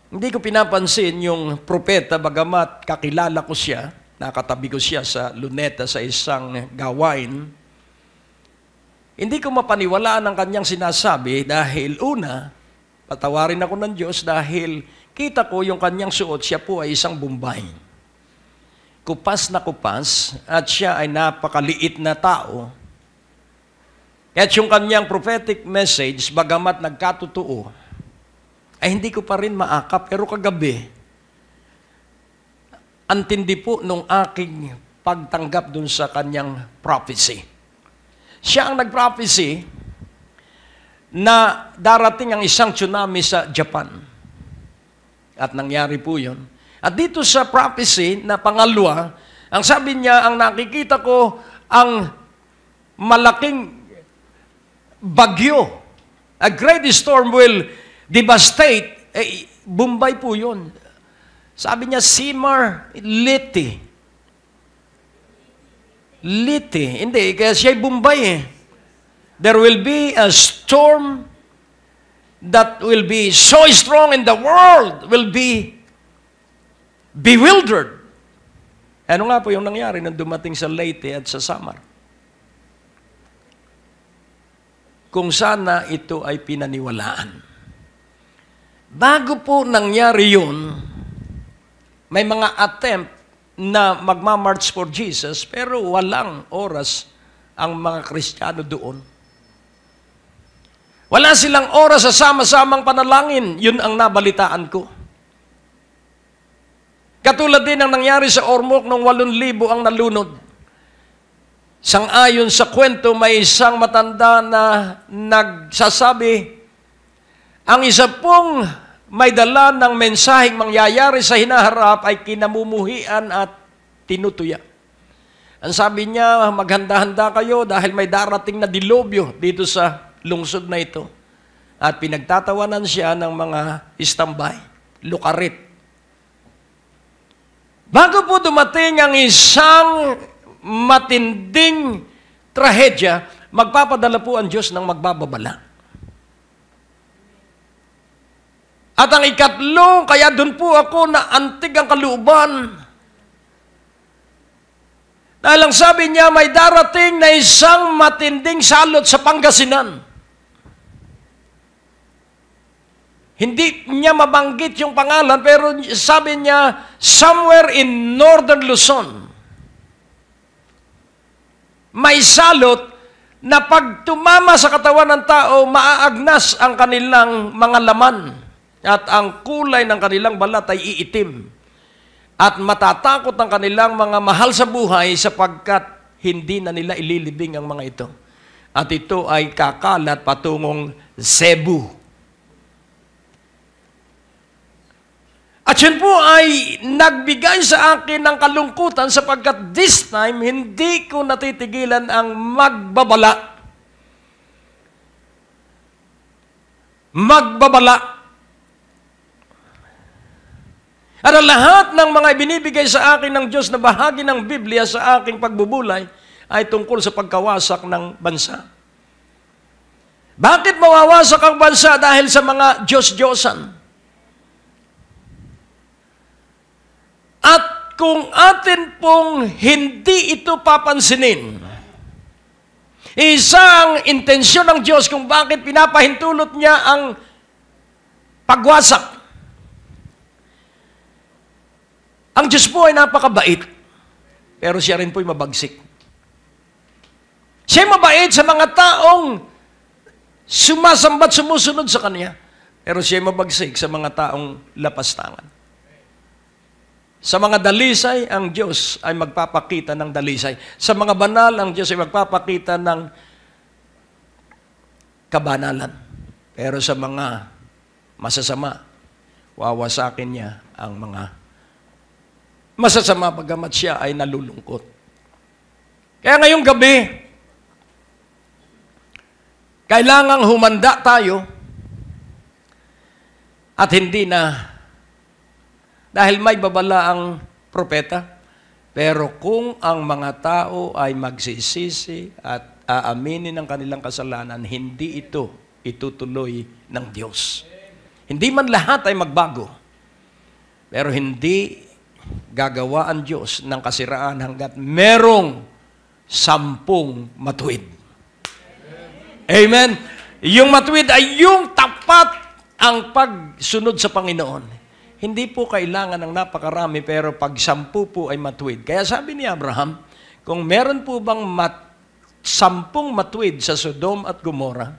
hindi ko pinapansin yung propeta, bagamat kakilala ko siya, nakatabi ko siya sa luneta sa isang gawain. Hindi ko mapaniwalaan ang kanyang sinasabi dahil una, patawarin ako ng Diyos dahil kita ko yung kanyang suot, siya po ay isang Bombay. Kupas na kupas at siya ay napakaliit na tao. At yung kanyang prophetic message, bagamat nagkatotoo, ay hindi ko pa rin maakap. Pero kagabi, antindi po nung aking pagtanggap dun sa kanyang prophecy. Siya ang nag-prophecy na darating ang isang tsunami sa Japan. At nangyari po yun. At dito sa prophecy na pangalawa, ang sabi niya, ang nakikita ko, ang malaking bagyo. A great storm will devastate. Bombay po yun. Sabi niya, Simar Liti. Liti. Hindi, kaya siya'y Bombay eh. There will be a storm that will be so strong and the world will be bewildered. Ano nga po yung nangyari nang dumating sa Leyte at sa Samar? Kung sana ito ay pinaniwalaan. Bago po nangyari yun, may mga attempt na magmamarch for Jesus, pero walang oras ang mga Kristiyano doon. Wala silang oras sa sama-samang panalangin. Yun ang nabalitaan ko. Katulad din ang nangyari sa Ormoc nung 8,000 ang nalunod. Sang-ayon sa kwento, may isang matanda na nagsasabi, ang isa pong may dala ng mensaheng mangyayari sa hinaharap ay kinamumuhian at tinutuya. Ang sabi niya, maghanda-handa kayo dahil may darating na dilobyo dito sa lungsod na ito. At pinagtatawanan siya ng mga istambay, lukarit. Bago po dumating ang isang matinding trahedya, magpapadala po ang Diyos ng magbababala. At ang ikatlo, kaya doon po ako na antig ang kalooban. Dahil ang sabi niya, may darating na isang matinding salot sa Pangasinan. Hindi niya mabanggit yung pangalan, pero sabi niya, somewhere in northern Luzon, may salot na pag tumama sa katawan ng tao, maaagnas ang kanilang mga laman. At ang kulay ng kanilang balat ay iitim. At matatakot ang kanilang mga mahal sa buhay sapagkat hindi na nila ililibing ang mga ito. At ito ay kakalat patungong Cebu. At yun po ay nagbigay sa akin ng kalungkutan sapagkat this time, hindi ko natitigilan ang magbabala. Magbabala. At ang lahat ng mga ibinibigay sa akin ng Diyos na bahagi ng Biblia sa aking pagbubulay ay tungkol sa pagkawasak ng bansa. Bakit mawawasak ang bansa? Dahil sa mga Diyos-Diyosan. At kung atin pong hindi ito papansinin, isang intensyon ng Diyos kung bakit pinapahintulot niya ang pagwasak. Ang Diyos po ay napakabait, pero siya rin po ay mabagsik. Siya ay mabait sa mga taong sumasambat, sumusunod sa Kanya, pero siya ay mabagsik sa mga taong lapastangan. Sa mga dalisay, ang Diyos ay magpapakita ng dalisay. Sa mga banal, ang Diyos ay magpapakita ng kabanalan. Pero sa mga masasama, wawasakin niya ang mga masasama bagamat siya ay nalulungkot. Kaya ngayong gabi, kailangang humanda tayo at hindi na dahil may babala ang propeta. Pero kung ang mga tao ay magsisisi at aaminin ang kanilang kasalanan, hindi ito itutuloy ng Diyos. Hindi man lahat ay magbago. Pero hindi gagawa ang Diyos ng kasiraan hanggat merong 10 matuwid. Amen? Yung matuwid ay yung tapat ang pagsunod sa Panginoon. Hindi po kailangan ng napakarami, pero pag 10 po ay matuwid. Kaya sabi ni Abraham, kung meron po bang 10 matuwid sa Sodom at Gomorrah,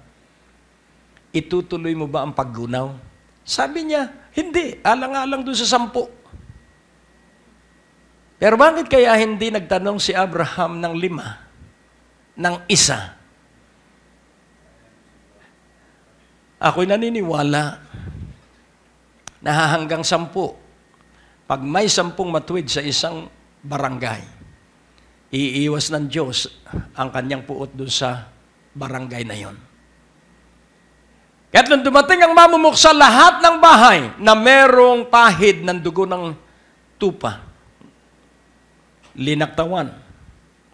itutuloy mo ba ang paggunaw? Sabi niya, hindi. Alang-alang doon sa 10. Pero bakit kaya hindi nagtanong si Abraham ng 5, ng 1? Ako'y naniniwala na hanggang 10. Pag may 10 matuwid sa isang barangay, iiwas ng Diyos ang kanyang puot doon sa barangay na yon. Kaya't nung dumating ang mamumuksa lahat ng bahay na merong pahid ng dugo ng tupa, linaktawan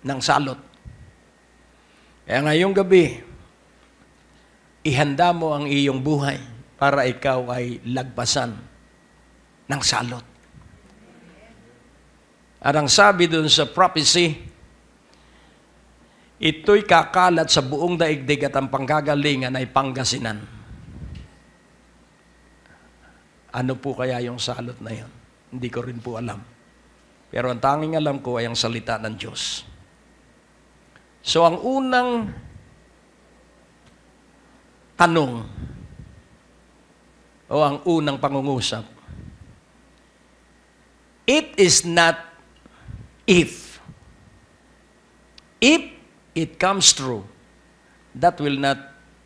ng salot. Kaya ngayong gabi, ihanda mo ang iyong buhay para ikaw ay lagpasan ng salot. At ang sabi dun sa prophecy, ito'y kakalat sa buong daigdig at ang panggagalingan ay Pangasinan. Ano po kaya yung salot na yun? Hindi ko rin po alam. Pero ang tanging alam ko ay ang salita ng Diyos. So ang unang tanong o ang unang pangungusap, it is not if. If it comes true, that will not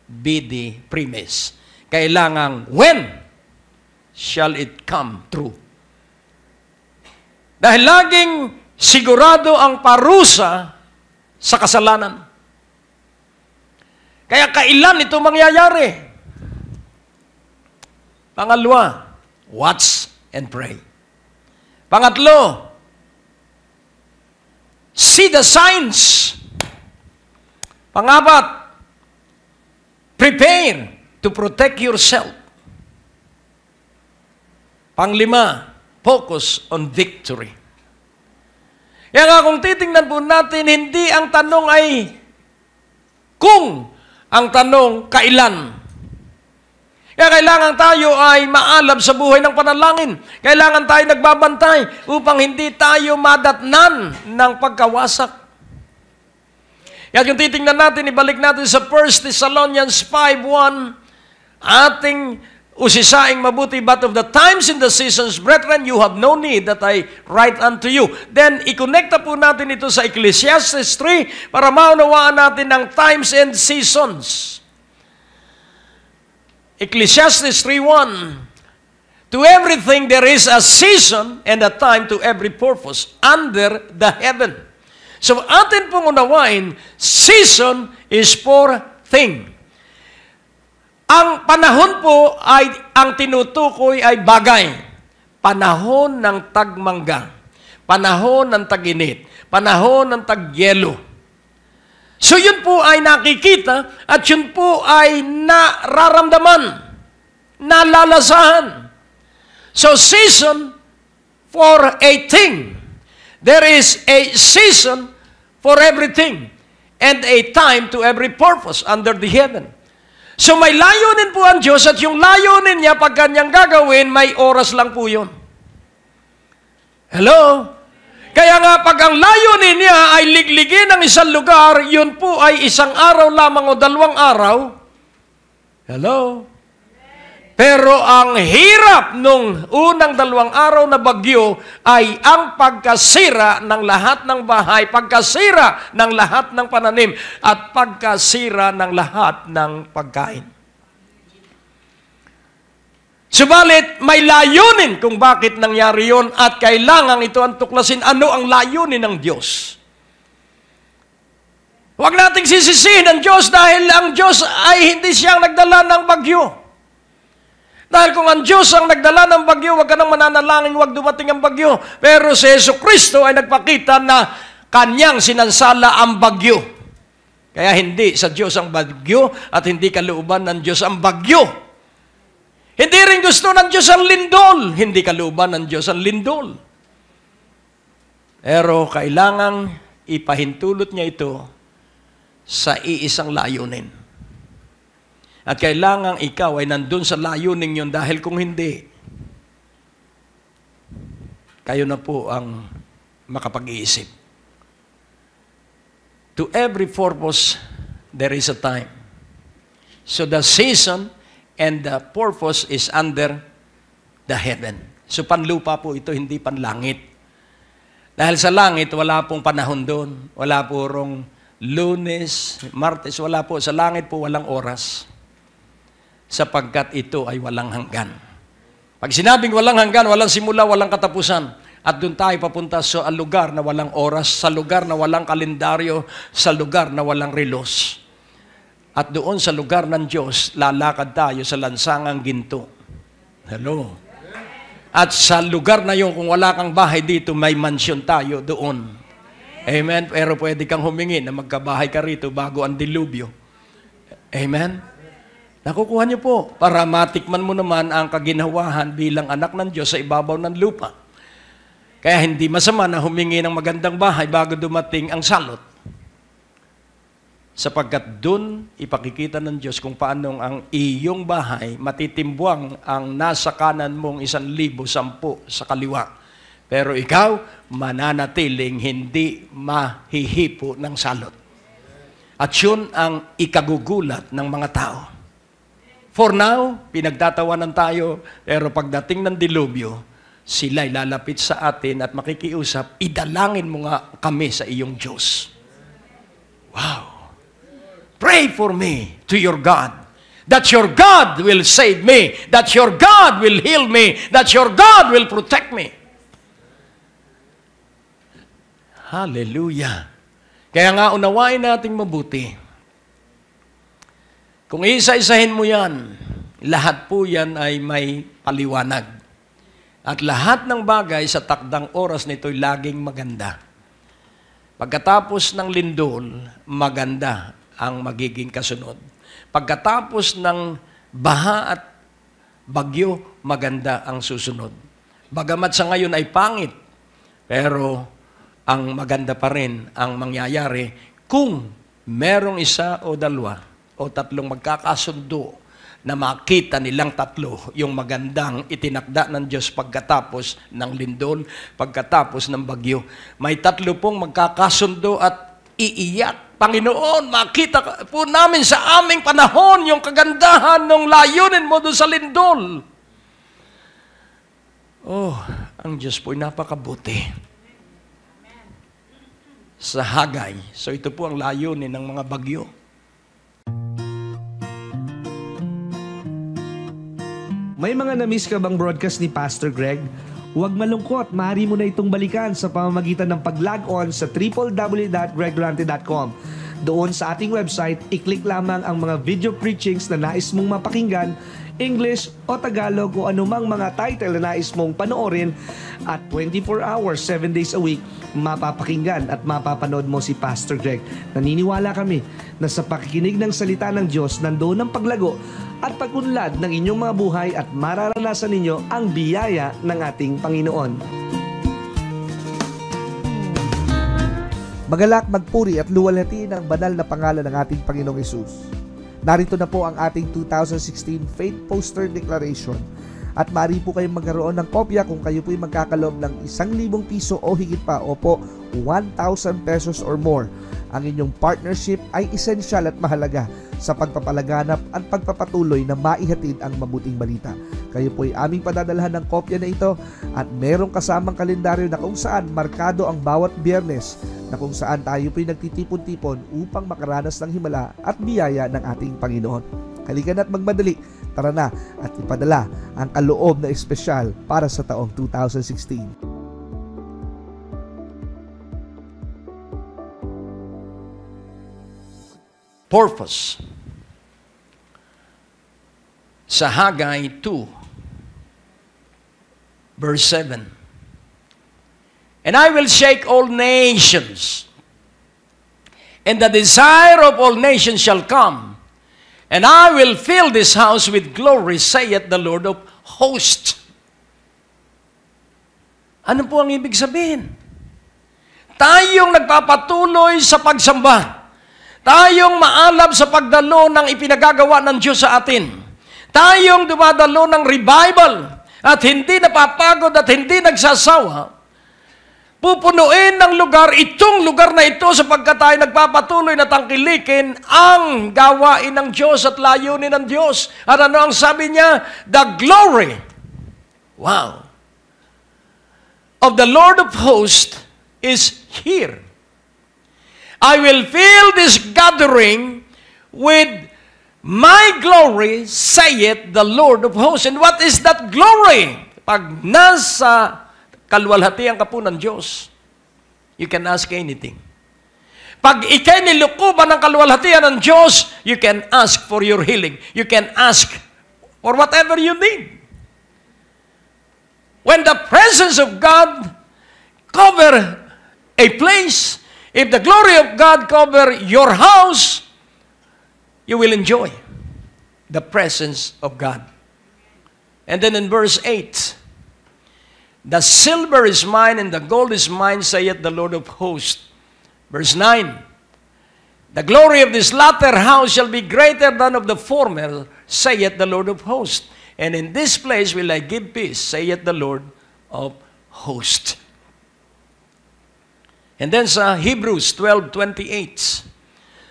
be the premise. Kailangan when shall it come true? Dahil laging sigurado ang parusa sa kasalanan. Kaya kailan ito mangyayari? Pangalawa, watch and pray. Pangatlo, see the signs. Pangapat, prepare to protect yourself. Panglima, focus on victory. Kaya nga kung titingnan po natin, hindi ang tanong ay kung, ang tanong kailan. Kaya kailangan tayo ay maalab sa buhay ng panalangin. Kailangan tayo nagbabantay upang hindi tayo madatnan ng pagkawasak. Kaya kung titingnan natin, ibalik natin sa 1 Thessalonians 5:1, ating usisaing mabuti, but of the times and the seasons, brethren, you have no need that I write unto you. Then, ikonekta po natin ito sa Ecclesiastes 3 para maunawaan natin ang times and seasons. Ecclesiastes 3:1, To everything there is a season and a time to every purpose under the heaven. So atin pong unawain, season is for thing. Ang panahon po ay, ang tinutukoy ay bagay. Panahon ng tagmangga, panahon ng taginit, panahon ng tagyelo. So yun po ay nakikita at yun po ay nararamdaman, nalalasahan. So season for a thing. There is a season for everything and a time to every purpose under the heaven. So may layunin po ang Diyos at yung layunin niya pag kanyang gagawin, may oras lang po yun. Hello? Kaya nga pag ang layunin niya ay ligligin ang isang lugar, yun po ay isang araw lamang o 2 araw. Hello? Pero ang hirap nung unang 2 araw na bagyo ay ang pagkasira ng lahat ng bahay, pagkasira ng lahat ng pananim, at pagkasira ng lahat ng pagkain. Subalit, may layunin kung bakit nangyari yon at kailangan ito ang tuklasin. Ano ang layunin ng Diyos? Huwag nating sisisihin ang Diyos dahil ang Diyos ay hindi siyang nagdala ng bagyo. Dahil kung ang Diyos ang nagdala ng bagyo, huwag ka nang mananalangin, huwag dumating ang bagyo. Pero si Jesucristo ay nagpakita na kanyang sinansala ang bagyo. Kaya hindi sa Diyos ang bagyo at hindi kalooban ng Diyos ang bagyo. Hindi rin gusto ng Diyos ang lindol. Hindi kalooban ng Diyos ang lindol. Pero kailangang ipahintulot niya ito sa iisang layunin. At kailangang ikaw ay nandun sa layunin yun dahil kung hindi, kayo na po ang makapag-iisip. To every purpose, there is a time. So the season and the purpose is under the heaven. So panlupa po ito, hindi panlangit. Dahil sa langit, wala pong panahon doon. Wala po rong Lunes, Martes, wala po. Sa langit po walang oras. Sapagkat ito ay walang hanggan. Pag sinabing walang hanggan, walang simula, walang katapusan. At doon tayo papunta sa lugar na walang oras, sa lugar na walang kalendaryo, sa lugar na walang relos. At doon sa lugar ng Diyos, lalakad tayo sa lansangang ginto. Hello? At sa lugar na yun, kung wala kang bahay dito, may mansyon tayo doon. Amen? Pero pwede kang humingi na magkabahay ka rito bago ang dilubyo. Amen? Nakukuha niyo po para matikman mo naman ang kaginhawahan bilang anak ng Diyos sa ibabaw ng lupa. Kaya hindi masama na humingi ng magandang bahay bago dumating ang salot. Sapagkat dun ipakikita ng Diyos kung paanong ang iyong bahay matitimbwang ang nasa kanan mong 1,010 sa kaliwa. Pero ikaw, mananatiling hindi mahihipo ng salot. At yun ang ikagugulat ng mga tao. For now, pinagtatawanan tayo, pero pagdating ng dilubyo, sila'y lalapit sa atin at makikiusap, idalangin mo nga kami sa iyong Diyos. Wow! Pray for me to your God, that your God will save me, that your God will heal me, that your God will protect me. Hallelujah! Kaya nga unawain nating mabuti. Kung isa-isahin mo yan, lahat po yan ay may paliwanag. At lahat ng bagay sa takdang oras nito'y laging maganda. Pagkatapos ng lindol, maganda ang magiging kasunod. Pagkatapos ng baha at bagyo, maganda ang susunod. Bagamat sa ngayon ay pangit, pero ang maganda pa rin ang mangyayari kung merong isa o dalawa o tatlong magkakasundo na makita nilang tatlo yung magandang itinakda ng Diyos pagkatapos ng lindol, pagkatapos ng bagyo. May tatlo pong magkakasundo at iiyak. Panginoon, makita po namin sa aming panahon yung kagandahan ng layunin mo doon sa lindol. Oh, ang Diyos po'y napakabuti. Sa Hagay. So ito po ang layunin ng mga bagyo. May mga na-miss ka bang broadcast ni Pastor Greg? Huwag malungkot, maaari mo na itong balikan sa pamamagitan ng pag-log on sa www.greggorante.com. Doon sa ating website, i-click lamang ang mga video preachings na nais mong mapakinggan, English o Tagalog o anumang mga title na nais mong panoorin at 24 hours, 7 days a week, mapapakinggan at mapapanood mo si Pastor Greg. Naniniwala kami na sa pakikinig ng salita ng Diyos, nandoon ang paglago at pag-unlad ng inyong mga buhay at mararanasan ninyo ang biyaya ng ating Panginoon. Magalak, magpuri at luwalhati ng banal na pangalan ng ating Panginoong Hesus. Narito na po ang ating 2016 Faith Poster Declaration at maaari po kayong magkaroon ng kopya kung kayo po'y magkakaloob ng 1,000 piso o higit pa o po 1,000 pesos or more. Ang inyong partnership ay esensyal at mahalaga sa pagpapalaganap at pagpapatuloy na maihatid ang mabuting balita. Kayo po'y aming padadalhan ng kopya na ito at merong kasamang kalendaryo na kung saan markado ang bawat Biyernes na kung saan tayo po'y nagtitipon-tipon upang makaranas ng himala at biyaya ng ating Panginoon. Halika na't magmadali, tara na at ipadala ang kaloob na espesyal para sa taong 2016. Purpose. Sa Haggai 2, verse 7. And I will shake all nations, and the desire of all nations shall come, and I will fill this house with glory, saith the Lord of hosts. Ano po ang ibig sabihin? Tayong nagpapatuloy sa pagsamba. Tayong maalab sa pagdalo ng ipinagagawa ng Diyos sa atin. Tayong dumadalo ng revival at hindi napapagod at hindi nagsasawa. Pupunuin ng lugar, itong lugar na ito sapagkat tayo nagpapatuloy na tangkilikin ang gawain ng Diyos at layunin ng Diyos. At ano ang sabi niya? The glory, wow, of the Lord of hosts is here. I will fill this gathering with my glory, saith the Lord of hosts. And what is that glory? Pag nasa kaluwalhatian ka po ng Diyos, you can ask anything. Pag ikay nilukuban ng kaluwalhatian ng Diyos, you can ask for your healing. You can ask for whatever you need. When the presence of God cover a place, if the glory of God cover your house, you will enjoy the presence of God. And then in verse 8, the silver is mine and the gold is mine, saith the Lord of hosts. Verse 9, the glory of this latter house shall be greater than of the former, saith the Lord of hosts. And in this place will I give peace, saith the Lord of hosts. And then sa Hebrews 12:28.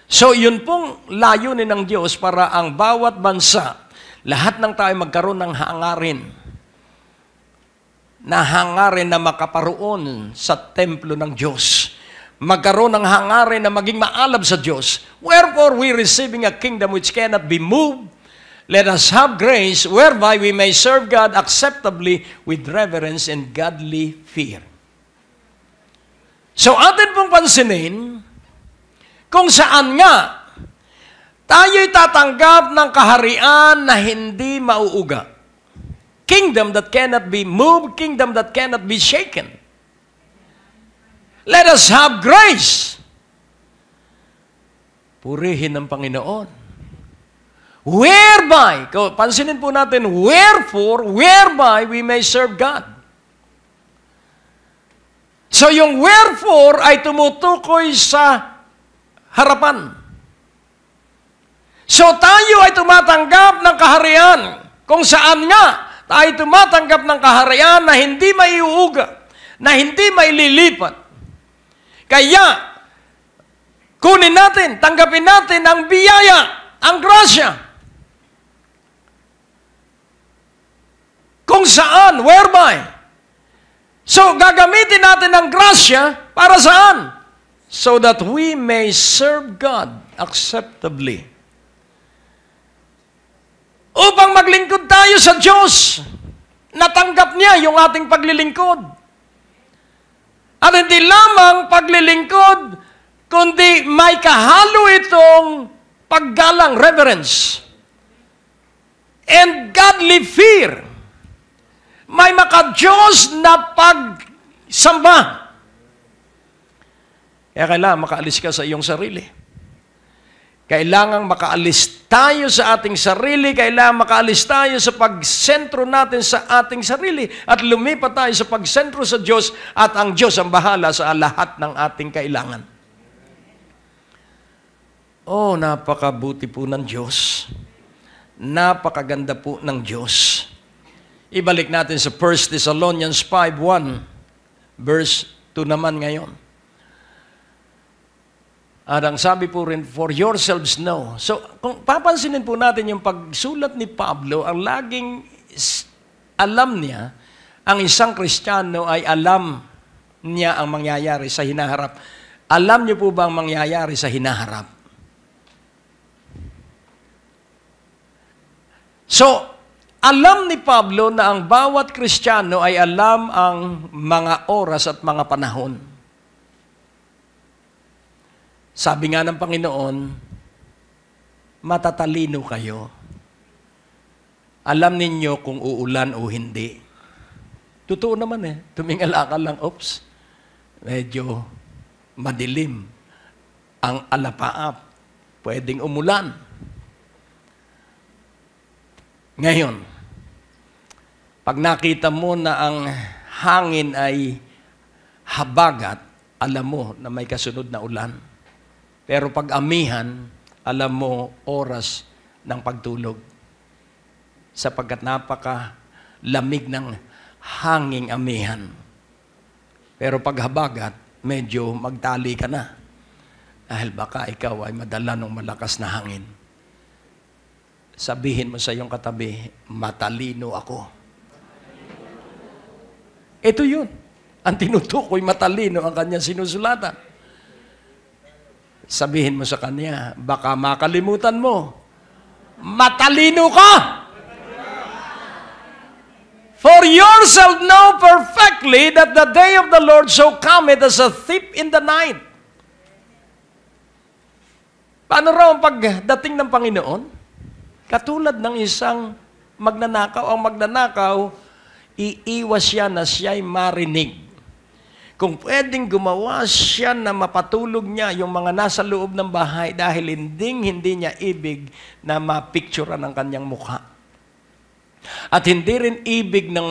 So yun pong layunin ng Diyos para ang bawat bansa, lahat ng tayo magkaroon ng hangarin. Na hangarin na makaparoon sa templo ng Diyos. Magkaroon ng hangarin na maging maalab sa Diyos. Wherefore we receiving a kingdom which cannot be moved, let us have grace whereby we may serve God acceptably with reverence and godly fear. So atin pong pansinin kung saan nga tayo'y tatanggap ng kaharian na hindi mauuga. Kingdom that cannot be moved, kingdom that cannot be shaken. Let us have grace. Purihin ng Panginoon. Whereby, pansinin po natin, wherefore, whereby we may serve God. So yung wherefore ay tumutukoy sa harapan. So tayo ay tumatanggap ng kaharian kung saan nga tayo tumatanggap ng kaharian na hindi maiuuga, na hindi maililipat. Kaya, kunin natin, tanggapin natin ang biyaya, ang grasya. Kung saan, whereby. So, gagamitin natin ang grasya para saan? So that we may serve God acceptably. upang maglingkod tayo sa Diyos. Natanggap niya yung ating paglilingkod. At hindi lamang paglilingkod, kundi may kahalo itong paggalang, reverence, and godly fear. May maka-Diyos na pagsamba. Kaya kailangan makaalis ka sa iyong sarili. Kailangan makaalis tayo sa ating sarili, kailangan makaalis tayo sa pagsentro natin sa ating sarili at lumipat tayo sa pagsentro sa Diyos at ang Diyos ang bahala sa lahat ng ating kailangan. Oh, napakabuti po ng Diyos. Napakaganda po ng Diyos. Ibalik natin sa 1 Thessalonians 5:1, verse 2 naman ngayon. At ang sabi po rin, for yourselves know. So, kung papansinin po natin yung pagsulat ni Pablo, ang laging alam niya, ang isang Kristiyano ay alam niya ang mangyayari sa hinaharap. Alam niyo po ba ang mangyayari sa hinaharap? So, alam ni Pablo na ang bawat Kristiyano ay alam ang mga oras at mga panahon. Sabi nga ng Panginoon, matatalino kayo. Alam ninyo kung uulan o hindi. Totoo naman tumingala ka lang, oops, medyo madilim ang alapaap. Pwedeng umulan. Ngayon, pag nakita mo na ang hangin ay habagat, alam mo na may kasunod na ulan. Pero pag amihan, alam mo oras ng pagtulog. Sapagkat napaka-lamig ng hanging amihan. Pero pag habagat, medyo magtali ka na. Dahil baka ikaw ay madala ng malakas na hangin. Sabihin mo sa iyong katabi, matalino ako. Ito yun. Ang tinutukoy, matalino ang kanyang sinusulatan. Sabihin mo sa kanya, baka makalimutan mo, matalino ka! For yourself know perfectly that the day of the Lord so cometh as a thief in the night. Paano raw ang pagdating ng Panginoon? Katulad ng isang magnanakaw. Ang magnanakaw, iiwas siya na siya'y marinig. Kung pwedeng gumawa siya na mapatulog niya yung mga nasa loob ng bahay dahil hindi niya ibig na mapicturean ang kanyang mukha. At hindi rin ibig ng,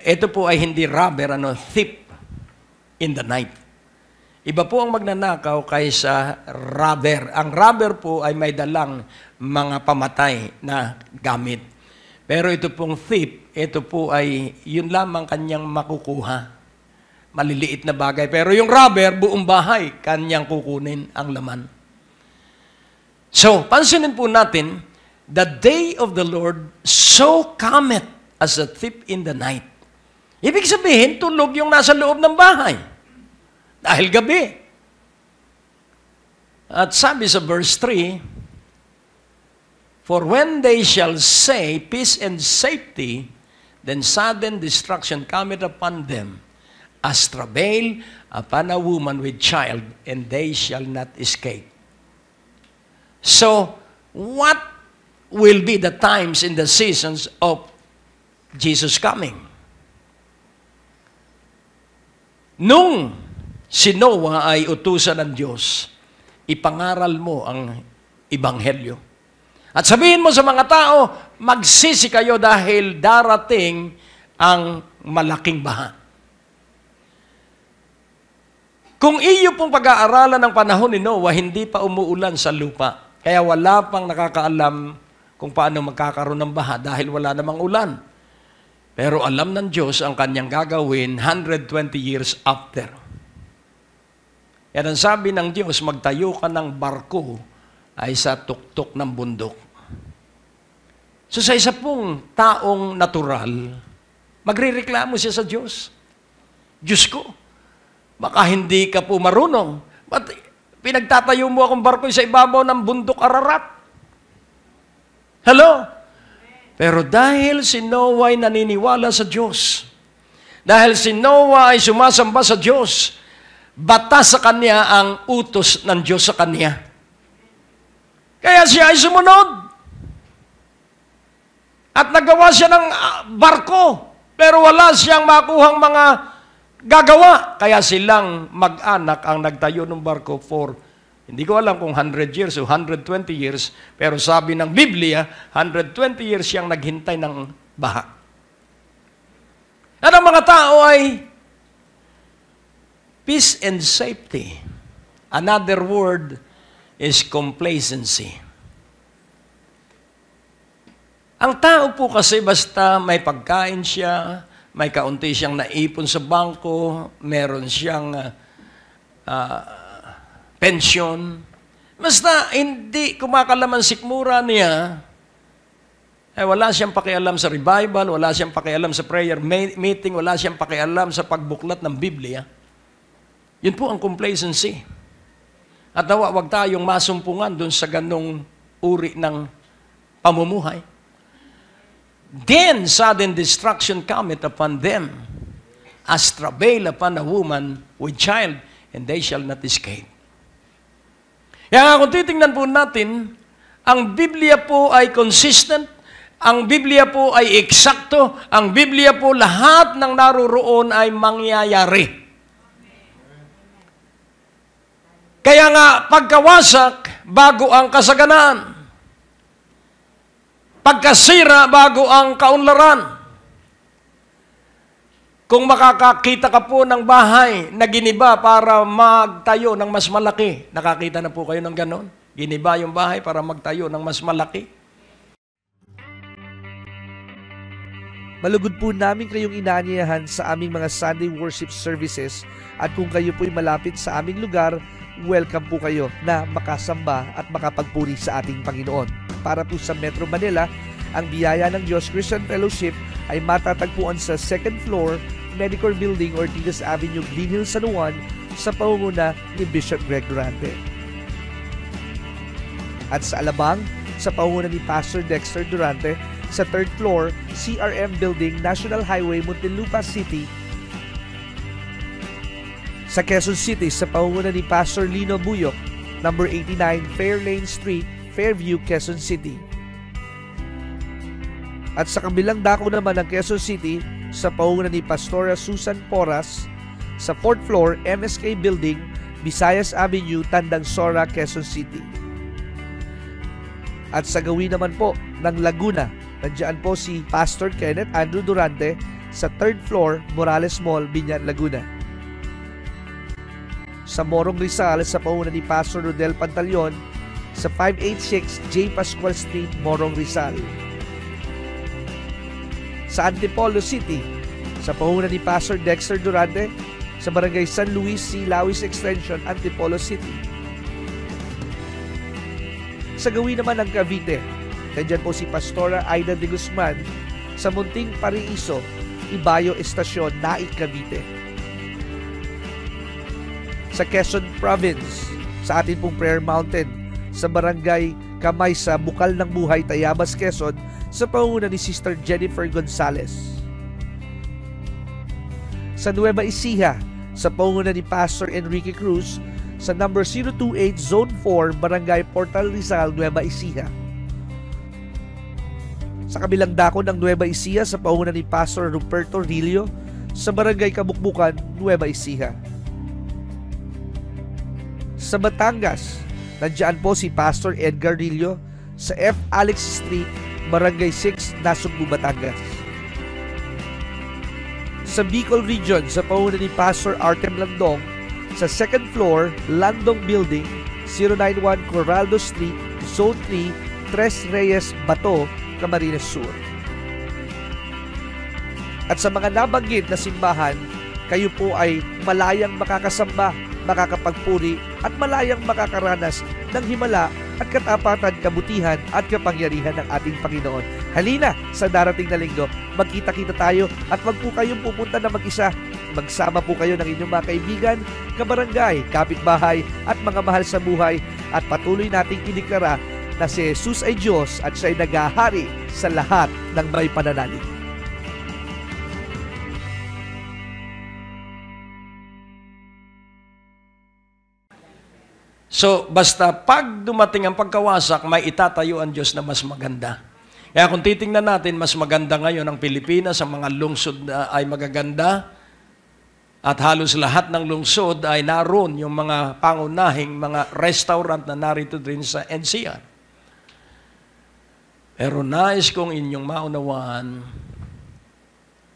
ito po ay hindi robber, thief in the night. Iba po ang magnanakaw kaysa robber. Ang robber po ay may dalang mga pamatay na gamit. Pero ito pong thief, ito po ay yun lamang kanyang makukuha. Maliliit na bagay. Pero yung robber, buong bahay, kanyang kukunin ang laman. So, pansinin po natin, the day of the Lord so cometh as a thief in the night. Ibig sabihin, tulog yung nasa loob ng bahay. Dahil gabi. At sabi sa verse 3, for when they shall say, peace and safety, then sudden destruction cometh upon them, as travail upon a woman with child, and they shall not escape. So, what will be the times in the seasons of Jesus coming? Nung si Noah ay utusan ng Diyos, ipangaral mo ang Ebanghelyo. At sabihin mo sa mga tao, magsisi kayo dahil darating ang malaking baha. Kung iyo pong pag-aaralan ng panahon ni Noah, hindi pa umuulan sa lupa. Kaya wala pang nakakaalam kung paano magkakaroon ng baha dahil wala namang ulan. Pero alam ng Diyos ang kanyang gagawin 120 years after. Yan ang sabi ng Diyos, magtayo ka ng barko ay sa tuktok ng bundok. So sa isa pong taong natural, magrereklamo siya sa Diyos. Diyos ko, baka hindi ka po marunong. Ba't pinagtatayo mo akong barko sa ibabaw ng bundok Ararat? Hello? Pero dahil si Noah ay naniniwala sa Diyos, dahil si Noah ay sumasamba sa Diyos, batas sa kanya ang utos ng Diyos sa kanya. Kaya siya ay sumunod. At nagawa siya ng barko, pero wala siyang makuhang mga gagawa. Kaya silang mag-anak ang nagtayo ng barko for, hindi ko alam kung 100 years o 120 years, pero sabi ng Biblia, 120 years siyang naghintay ng baha. At ang mga tao ay peace and safety. Another word is complacency. Ang tao po kasi basta may pagkain siya, may kaunti siyang naipon sa bangko, meron siyang pensyon, basta hindi kumakalaman sikmura niya, ay wala siyang pakialam sa revival, wala siyang pakialam sa prayer meeting, wala siyang pakialam sa pagbuklat ng Biblia. Yun po ang complacency. At wag tayong masumpungan dun sa ganong uri ng pamumuhay. Then sudden destruction cometh upon them, as travail upon a woman with child, and they shall not escape. Kaya kung titingnan po natin, ang Biblia po ay consistent, ang Biblia po ay eksakto, ang Biblia po lahat ng naroroon ay mangyayari. Kaya nga, pagkawasak, bago ang kasaganaan. Pagkasira, bago ang kaunlaran. Kung makakakita ka po ng bahay na giniba para magtayo ng mas malaki, nakakita na po kayo ng ganon? Giniba yung bahay para magtayo ng mas malaki. Malugod po namin kayong inaanyayahan sa aming mga Sunday worship services at kung kayo po'y malapit sa aming lugar, welcome po kayo na makasamba at makapagpuri sa ating Panginoon. Para po sa Metro Manila, ang biyaya ng Diyos Christian Fellowship ay matatagpuan sa 2nd floor, Medicor Building, Ortigas Avenue, Green Hills, San Juan, sa pangunguna ni Bishop Greg Durante. At sa Alabang, sa pangunguna ni Pastor Dexter Durante, sa 3rd floor, CRM Building, National Highway, Muntinlupa City. Sa Quezon City, sa pangunguna ni Pastor Lino Buyok, number 89 Fairlane Street, Fairview, Quezon City. At sa kabilang dako naman ng Quezon City, sa pangunguna ni Pastora Susan Porras, sa 4th floor, MSK Building, Visayas Avenue, Tandang Sora, Quezon City. At sa gawin naman po ng Laguna, nandiyan po si Pastor Kenneth Andrew Durante sa 3rd floor, Morales Mall, Binyan, Laguna. Sa Morong Rizal, sa pangunguna ni Pastor Rodel Pantaleon, sa 586 J. Pascual Street, Morong Rizal. Sa Antipolo City, sa pangunguna ni Pastor Dexter Durante, sa Barangay San Luis C. Lawis Extension, Antipolo City. Sa gawin naman ng Cavite, nandiyan po si Pastora Aida de Guzman sa Munting Pariiso, Ibayo Estasyon, Naik, Cavite. Sa Quezon Province, sa atin pong Prayer Mountain, sa Barangay Kamaysa, Bukal ng Buhay, Tayabas, Quezon, sa pangunguna ni Sister Jennifer Gonzales. Sa Nueva Ecija, sa pangunguna ni Pastor Enrique Cruz, sa number 028 Zone 4, Barangay Portal Rizal, Nueva Ecija. Sa kabilang dako ng Nueva Ecija, sa pangunguna ni Pastor Ruperto Rillo, sa Barangay Kabukbukan, Nueva Ecija. Sa Batangas, nandiyan po si Pastor Edgar Rillo sa F. Alex Street, Barangay 6, Nasugbu, Batangas. Sa Bicol Region, sa pangunguna ni Pastor Artem Landong, sa 2nd floor, Landong Building, 091 Corraldo Street, Zone 3, Tres Reyes, Bato, Camarines Sur. At sa mga nabanggit na simbahan, kayo po ay malayang makakasamba, makakapagpuri at malayang makakaranas ng himala at katapatan, kabutihan at kapangyarihan ng ating Panginoon. Halina sa darating na linggo, magkita-kita tayo at wag po kayong pupunta na mag-isa. Magsama po kayo ng inyong mga kaibigan, kabarangay, kapitbahay at mga mahal sa buhay at patuloy nating ideklara na si Jesus ay Diyos at siya'y naghahari sa lahat ng may pananalig. So, basta pag dumating ang pagkawasak, may itatayo ang Diyos na mas maganda. Kaya kung titingnan natin, mas maganda ngayon ang Pilipinas, ang mga lungsod na ay magaganda, at halos lahat ng lungsod ay naroon yung mga pangunahing mga restaurant na narito din sa NCR. Pero nais kong inyong maunawaan,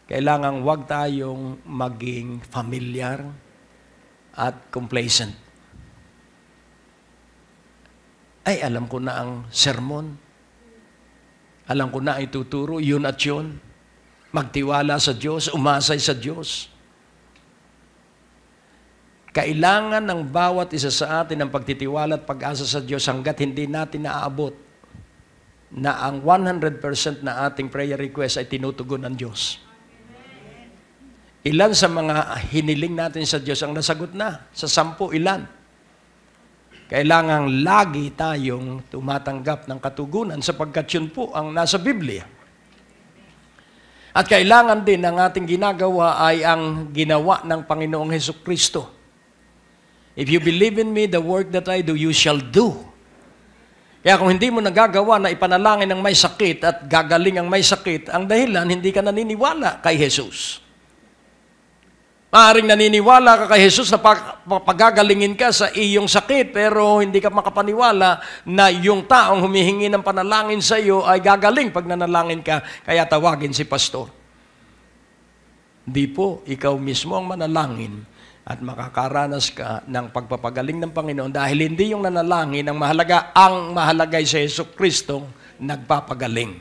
kailangan wag tayong maging familiar at complacent. Ay, alam ko na ang sermon. Alam ko na ang ituturo, yun at yun. Magtiwala sa Diyos, umasay sa Diyos. Kailangan ng bawat isa sa atin ang pagtitiwala at pag-asa sa Diyos hanggat hindi natin naaabot na ang 100% na ating prayer request ay tinutugon ng Diyos. Ilan sa mga hiniling natin sa Diyos ang nasagot na? Sa 10, ilan? Kailangan lagi tayong tumatanggap ng katugunan sapagkat yun po ang nasa Biblia. At kailangan din ang ating ginagawa ay ang ginawa ng Panginoong Hesukristo. If you believe in me, the work that I do, you shall do. Kaya kung hindi mo nagagawa na ipanalangin ng may sakit at gagaling ang may sakit, ang dahilan, hindi ka naniniwala kay Jesus. Maaaring naniniwala ka kay Jesus na pagagalingin ka sa iyong sakit, pero hindi ka makapaniwala na yung taong humihingi ng panalangin sa iyo ay gagaling pag nanalangin ka, kaya tawagin si pastor. Hindi po, ikaw mismo ang manalangin at makakaranas ka ng pagpapagaling ng Panginoon dahil hindi yung nanalangin ang mahalaga, ang mahalaga sa Jesucristo nagpapagaling.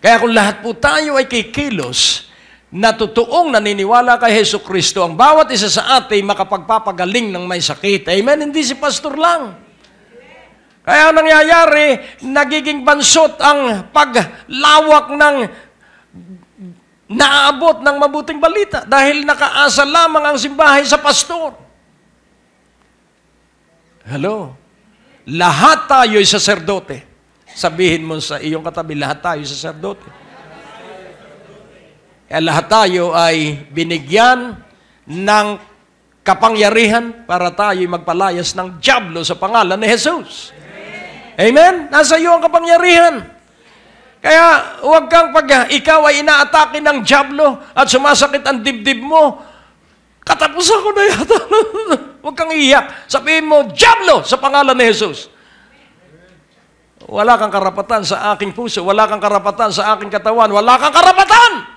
Kaya kung lahat po tayo ay kikilos na totoong naniniwala kay Jesucristo, ang bawat isa sa atin makapagpapagaling ng may sakit. Amen? Hindi si pastor lang. Kaya nangyayari, nagiging bansot ang paglawak ng naaabot ng mabuting balita dahil nakaasa lamang ang simbahay sa pastor. Hello? Lahat tayo ay saserdote. Sabihin mo sa iyong katabi, lahat tayo ay saserdote. Kaya lahat tayo ay binigyan ng kapangyarihan para tayo magpalayas ng dyablo sa pangalan ni Jesus. Amen? Nasa iyo ang kapangyarihan. Kaya huwag kang pag ikaw ay inaatake ng dyablo at sumasakit ang dibdib mo, katapusan ko na yata. Huwag kang iiyak. Sabihin mo, dyablo sa pangalan ni Jesus. Wala kang karapatan sa aking puso, wala kang karapatan sa aking katawan, wala kang karapatan!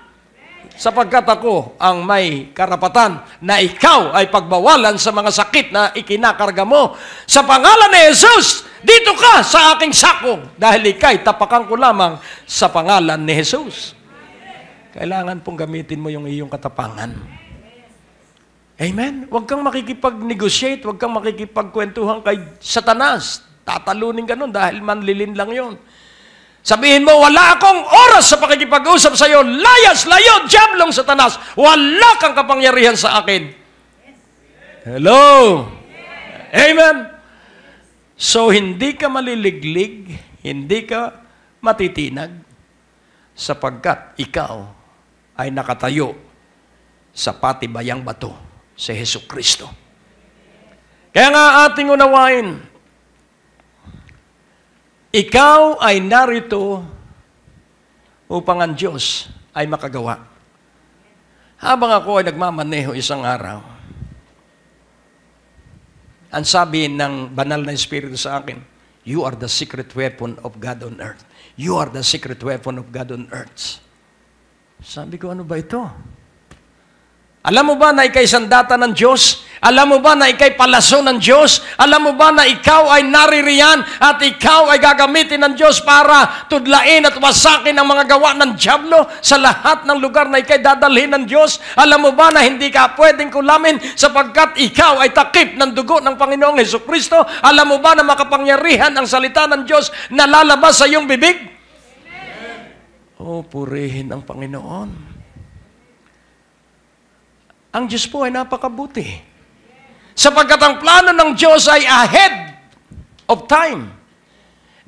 Sapagkat ako ang may karapatan na ikaw ay pagbawalan sa mga sakit na ikinakarga mo. Sa pangalan ni Jesus, dito ka sa aking sakong dahil ikay tapakan ko lamang sa pangalan ni Jesus. Kailangan pong gamitin mo yung iyong katapangan. Amen? Huwag kang makikipag-negotiate, huwag kang makikipagkwentuhan kay Satanas. Tatalunin ka nun dahil manlilin lang yon. Sabihin mo, wala akong oras sa pakikipag-usap sa iyo. Layas, layo, diablong Satanas. Wala kang kapangyarihan sa akin. Hello? Amen? So, hindi ka maliliglig, hindi ka matitinag, sapagkat ikaw ay nakatayo sa patibayang bato, si Jesucristo. Kaya nga ating unawain, ikaw ay narito upang ang Diyos ay makagawa. Habang ako ay nagmamaneho isang araw, ang sabi ng banal na Espiritu sa akin, you are the secret weapon of God on earth. You are the secret weapon of God on earth. Sabi ko, ano ba ito? Alam mo ba na ikay sandata ng Diyos? Alam mo ba na ikay palaso ng Diyos? Alam mo ba na ikaw ay naririyan at ikaw ay gagamitin ng Diyos para tudlain at wasakin ang mga gawa ng dyablo sa lahat ng lugar na ikay dadalhin ng Diyos? Alam mo ba na hindi ka pwedeng kulamin sapagkat ikaw ay takip ng dugo ng Panginoong Jesucristo? Alam mo ba na makapangyarihan ang salita ng Diyos na lalabas sa iyong bibig? Oh, purihin ang Panginoon. Ang Diyos po ay napakabuti. Sapagkat ang plano ng Diyos ay ahead of time.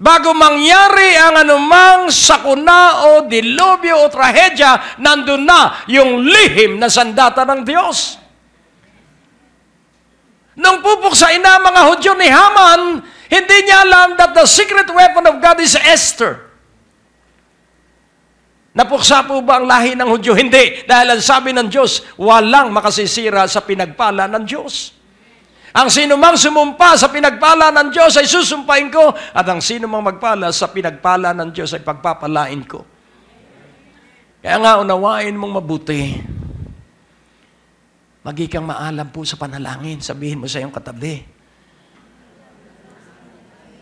Bago mangyari ang anumang sakuna o dilubyo o trahedya, nandun na yung lihim na sandata ng Diyos. Nung pupuksain na mga Hudyo ni Haman, hindi niya alam that the secret weapon of God is Esther. Napuksa po ba ang lahi ng Hudyo? Hindi. Dahil ang sabi ng Diyos, walang makasisira sa pinagpala ng Diyos. Ang sino mang sumumpa sa pinagpala ng Diyos ay susumpain ko, at ang sino mang magpala sa pinagpala ng Diyos ay pagpapalain ko. Kaya nga, unawain mong mabuti. Magi kang maalam po sa panalangin. Sabihin mo sa iyong katabi,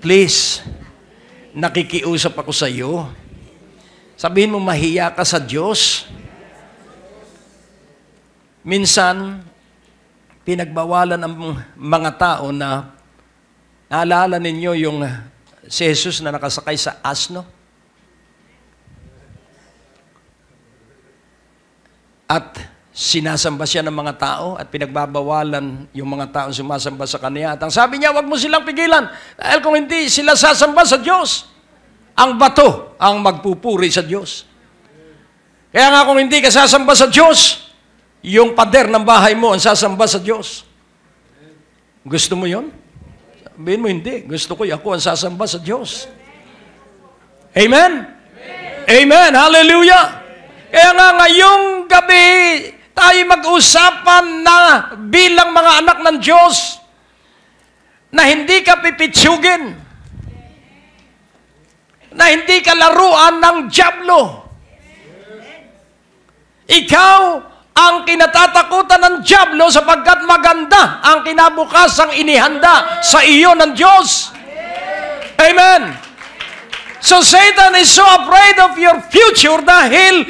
please, nakikiusap ako sa iyo. Sabihin mo, mahiya ka sa Diyos. Minsan, pinagbawalan ang mga tao na, naalala ninyo yung si Jesus na nakasakay sa asno? At sinasamba siya ng mga tao at pinagbabawalan yung mga tao sumasamba sa kanya. At ang sabi niya, wag mo silang pigilan. Dahil kung hindi sila sasamba sa Diyos, ang bato ang magpupuri sa Diyos. Kaya nga kung hindi ka sasamba sa Diyos, yung pader ng bahay mo ang sasamba sa Diyos. Gusto mo yon? Sabihin mo, hindi. Gusto ko ako ang sasamba sa Diyos. Amen? Amen. Hallelujah. Kaya nga ngayong gabi, tayo mag-usapan na bilang mga anak ng Diyos na hindi ka pipitsugin, na hindi ka laruan ng dyablo. Ikaw ang kinatatakutan ng dyablo sapagkat maganda ang kinabukasang inihanda sa iyo ng Diyos. Amen. So Satan is so afraid of your future dahil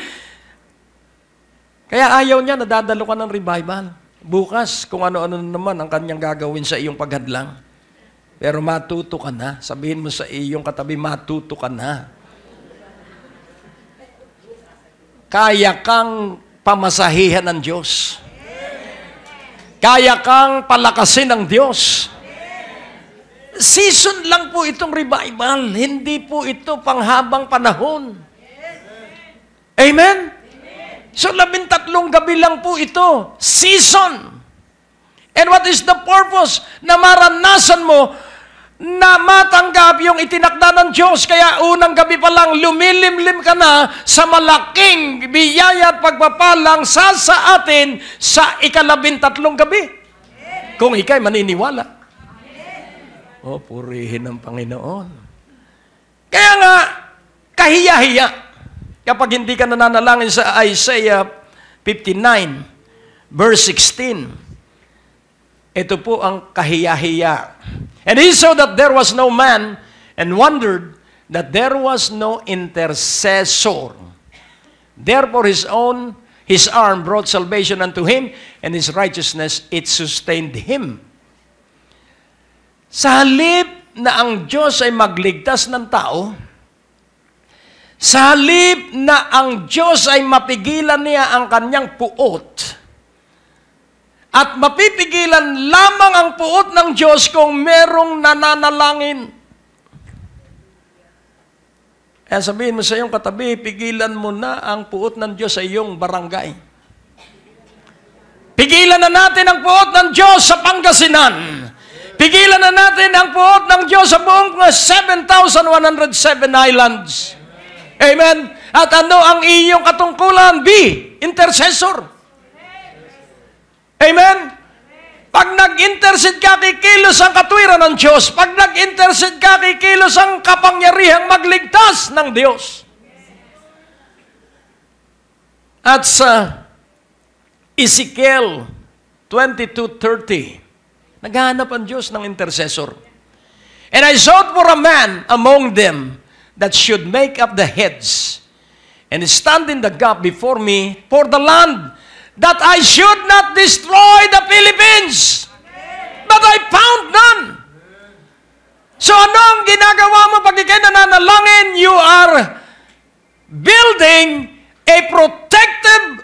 kaya ayaw niya, nadadalo ka ng revival. Bukas, kung ano-ano naman ang kanyang gagawin sa iyong paghadlang. Pero matuto ka na. Sabihin mo sa iyong katabi, matuto ka na. Kaya kang pamasahihan ng Diyos. Kaya kang palakasin ng Diyos. Season lang po itong revival. Hindi po ito panghabang panahon. Amen? So, 13 gabi lang po ito. Season. And what is the purpose? Na maranasan mo na matanggap yung itinakda ng Diyos. Kaya unang gabi pa lang, lumilimlim ka na sa malaking biyaya at pagpapalang sa atin sa 13 gabi. Kung ikay maniniwala. Oh, purihin ng Panginoon. Kaya nga, kahiya-hiya. Kapag hindi ka nananalangin sa Isaiah 59, verse 16, ito po ang kahiya-hiya. And he saw that there was no man and wondered that there was no intercessor. Therefore his arm brought salvation unto him, and his righteousness it sustained him. Sa halip na ang Diyos ay magligtas ng tao, sa halip na ang Diyos ay mapigilan niya ang kanyang puot, at mapipigilan lamang ang puot ng Diyos kung merong nananalangin. Kaya sabihin mo sa iyong katabi, pigilan mo na ang puot ng Diyos sa iyong barangay. Pigilan na natin ang puot ng Diyos sa Pangasinan. Pigilan na natin ang puot ng Diyos sa buong 7,107 islands. Amen? At ano ang iyong katungkulan? Be intercessor. Amen? Pag nag-intercede ka, kikilos ang katwiran ng Diyos. Pag nag-intercede ka, kikilos ang kapangyarihang magligtas ng Diyos. At sa Ezekiel 22:30, naghahanap ang Diyos ng intercessor. And I sought for a man among them that should make up the heads and stand in the gap before me for the land, that I should not destroy the Philippines. But I found none. So anong ginagawa mo pag ikay nananalangin? You are building a protective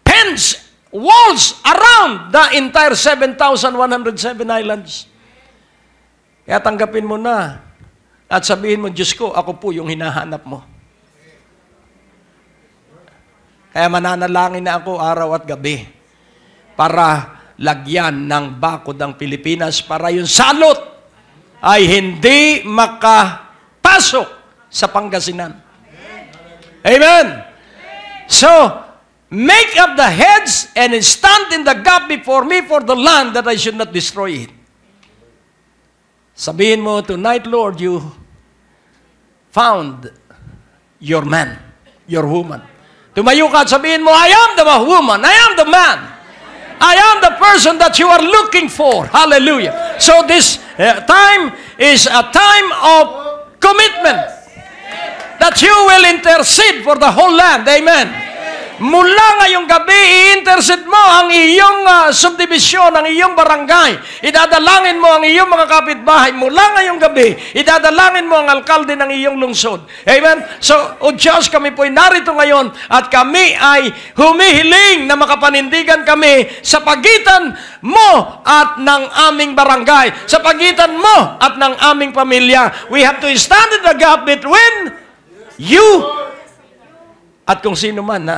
fence, walls around the entire 7,107 islands. Kaya tanggapin mo na At sabihin mo, Diyos ko, ako po yung hinahanap mo. Kaya mananalangin na ako araw at gabi para lagyan ng bakod ang Pilipinas para yung salot ay hindi makapasok sa Pangasinan. Amen! So, make up the heads and stand in the gap before me for the land that I should not destroy it. Sabihin mo, tonight, Lord, you found your man, your woman. Tumayo ka at sabihin mo, I am the woman, I am the man, I am the person that you are looking for. Hallelujah. So this time is a time of commitment that you will intercede for the whole land. Amen. Mula ngayong gabi, i-intercede mo ang iyong subdivision, ang iyong barangay. Idadalangin mo ang iyong mga kapitbahay. Mula ngayong gabi, idadalangin mo ang alkalde ng iyong lungsod. Amen? So, O Diyos, kami po'y narito ngayon at kami ay humihiling na makapanindigan kami sa pagitan mo at ng aming barangay, sa pagitan mo at ng aming pamilya. We have to stand in the gap between you at kung sino man na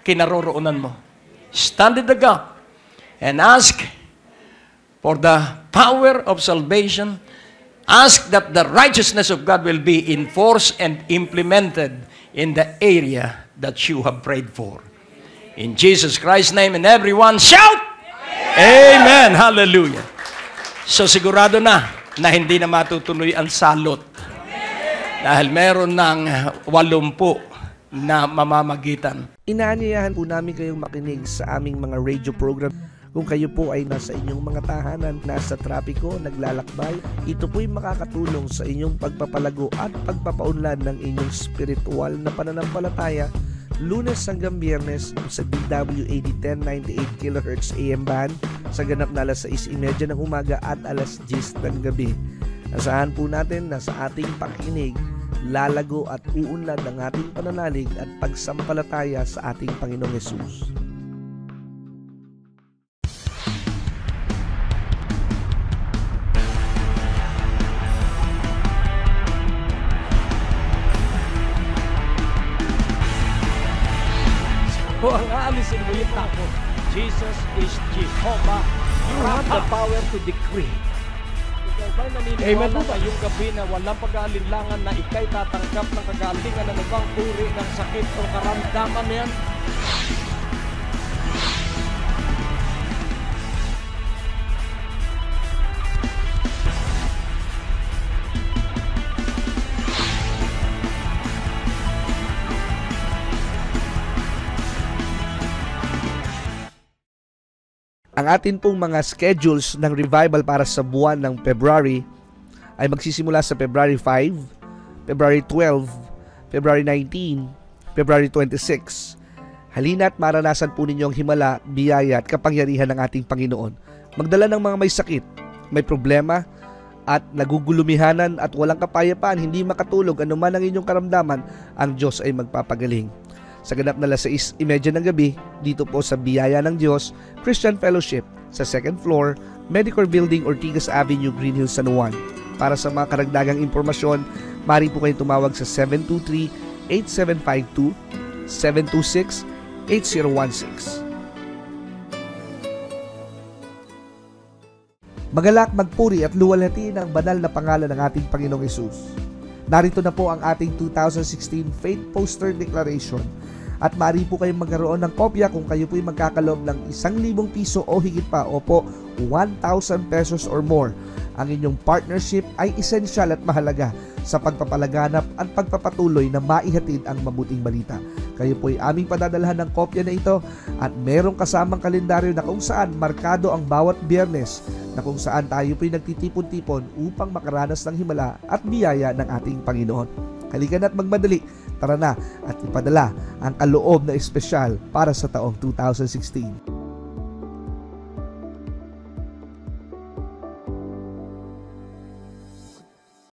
kinaroroonan mo. Stand in the gap and ask for the power of salvation. Ask that the righteousness of God will be enforced and implemented in the area that you have prayed for. In Jesus Christ's name, and everyone shout, Amen! Hallelujah! So sigurado na hindi na matutuloy ang salot. Dahil meron ng 80 na mamamagitan. Inaanyayahan po namin kayong makinig sa aming mga radio program. Kung kayo po ay nasa inyong mga tahanan, nasa trapiko, naglalakbay, ito po'y makakatulong sa inyong pagpapalago at pagpapaunlad ng inyong spiritual na pananampalataya. Lunes hanggang Biyernes sa DWAD 1098 kHz AM band sa ganap na alas 6:30 ng umaga at alas 10 ng gabi. Asahan po natin na sa ating pakinig, lalago at uunlad ang ating pananalig at pagsampalataya sa ating Panginoong Hesus. Kung ang aalisin mo yung takot, Jesus is Jehovah. You have the power to decree. Ikaw ba'y naniniwala ngayong gabi na walang pag-aalinlangan na ikay tatanggap ng kagalingan na nabang uri ng sakit o karamdaman yan? Ang atin pong mga schedules ng revival para sa buwan ng February ay magsisimula sa February 5, February 12, February 19, February 26. Halina't maranasan po ninyo ang himala, biyaya at kapangyarihan ng ating Panginoon. Magdala ng mga may sakit, may problema at nagugulumihanan at walang kapayapaan, hindi makatulog, anuman ang inyong karamdaman, ang Diyos ay magpapagaling. Sa ganap na alas 6:30 ng gabi, dito po sa Biyaya ng Diyos Christian Fellowship sa 2nd floor, Medicor Building, Ortigas Avenue, Green Hills, San Juan. Para sa mga karagdagang impormasyon, maaari po kayong tumawag sa 723-8752, 726-8016. Magalak, magpuri at luwalhati ng banal na pangalan ng ating Panginoong Hesus. Narito na po ang ating 2016 Faith Poster Declaration at maaari po kayong magkaroon ng kopya kung kayo po'y magkakaloob ng 1,000 piso o higit pa o po 1,000 pesos or more. Ang inyong partnership ay esensyal at mahalaga sa pagpapalaganap at pagpapatuloy na maihatid ang mabuting balita. Kayo po'y aming padadalhan ng kopya na ito at merong kasamang kalendaryo na kung saan markado ang bawat Biyernes na kung saan tayo po'y nagtitipon-tipon upang makaranas ng himala at biyaya ng ating Panginoon. Halika na't magmadali, tara na at ipadala ang kaloob na espesyal para sa taong 2016.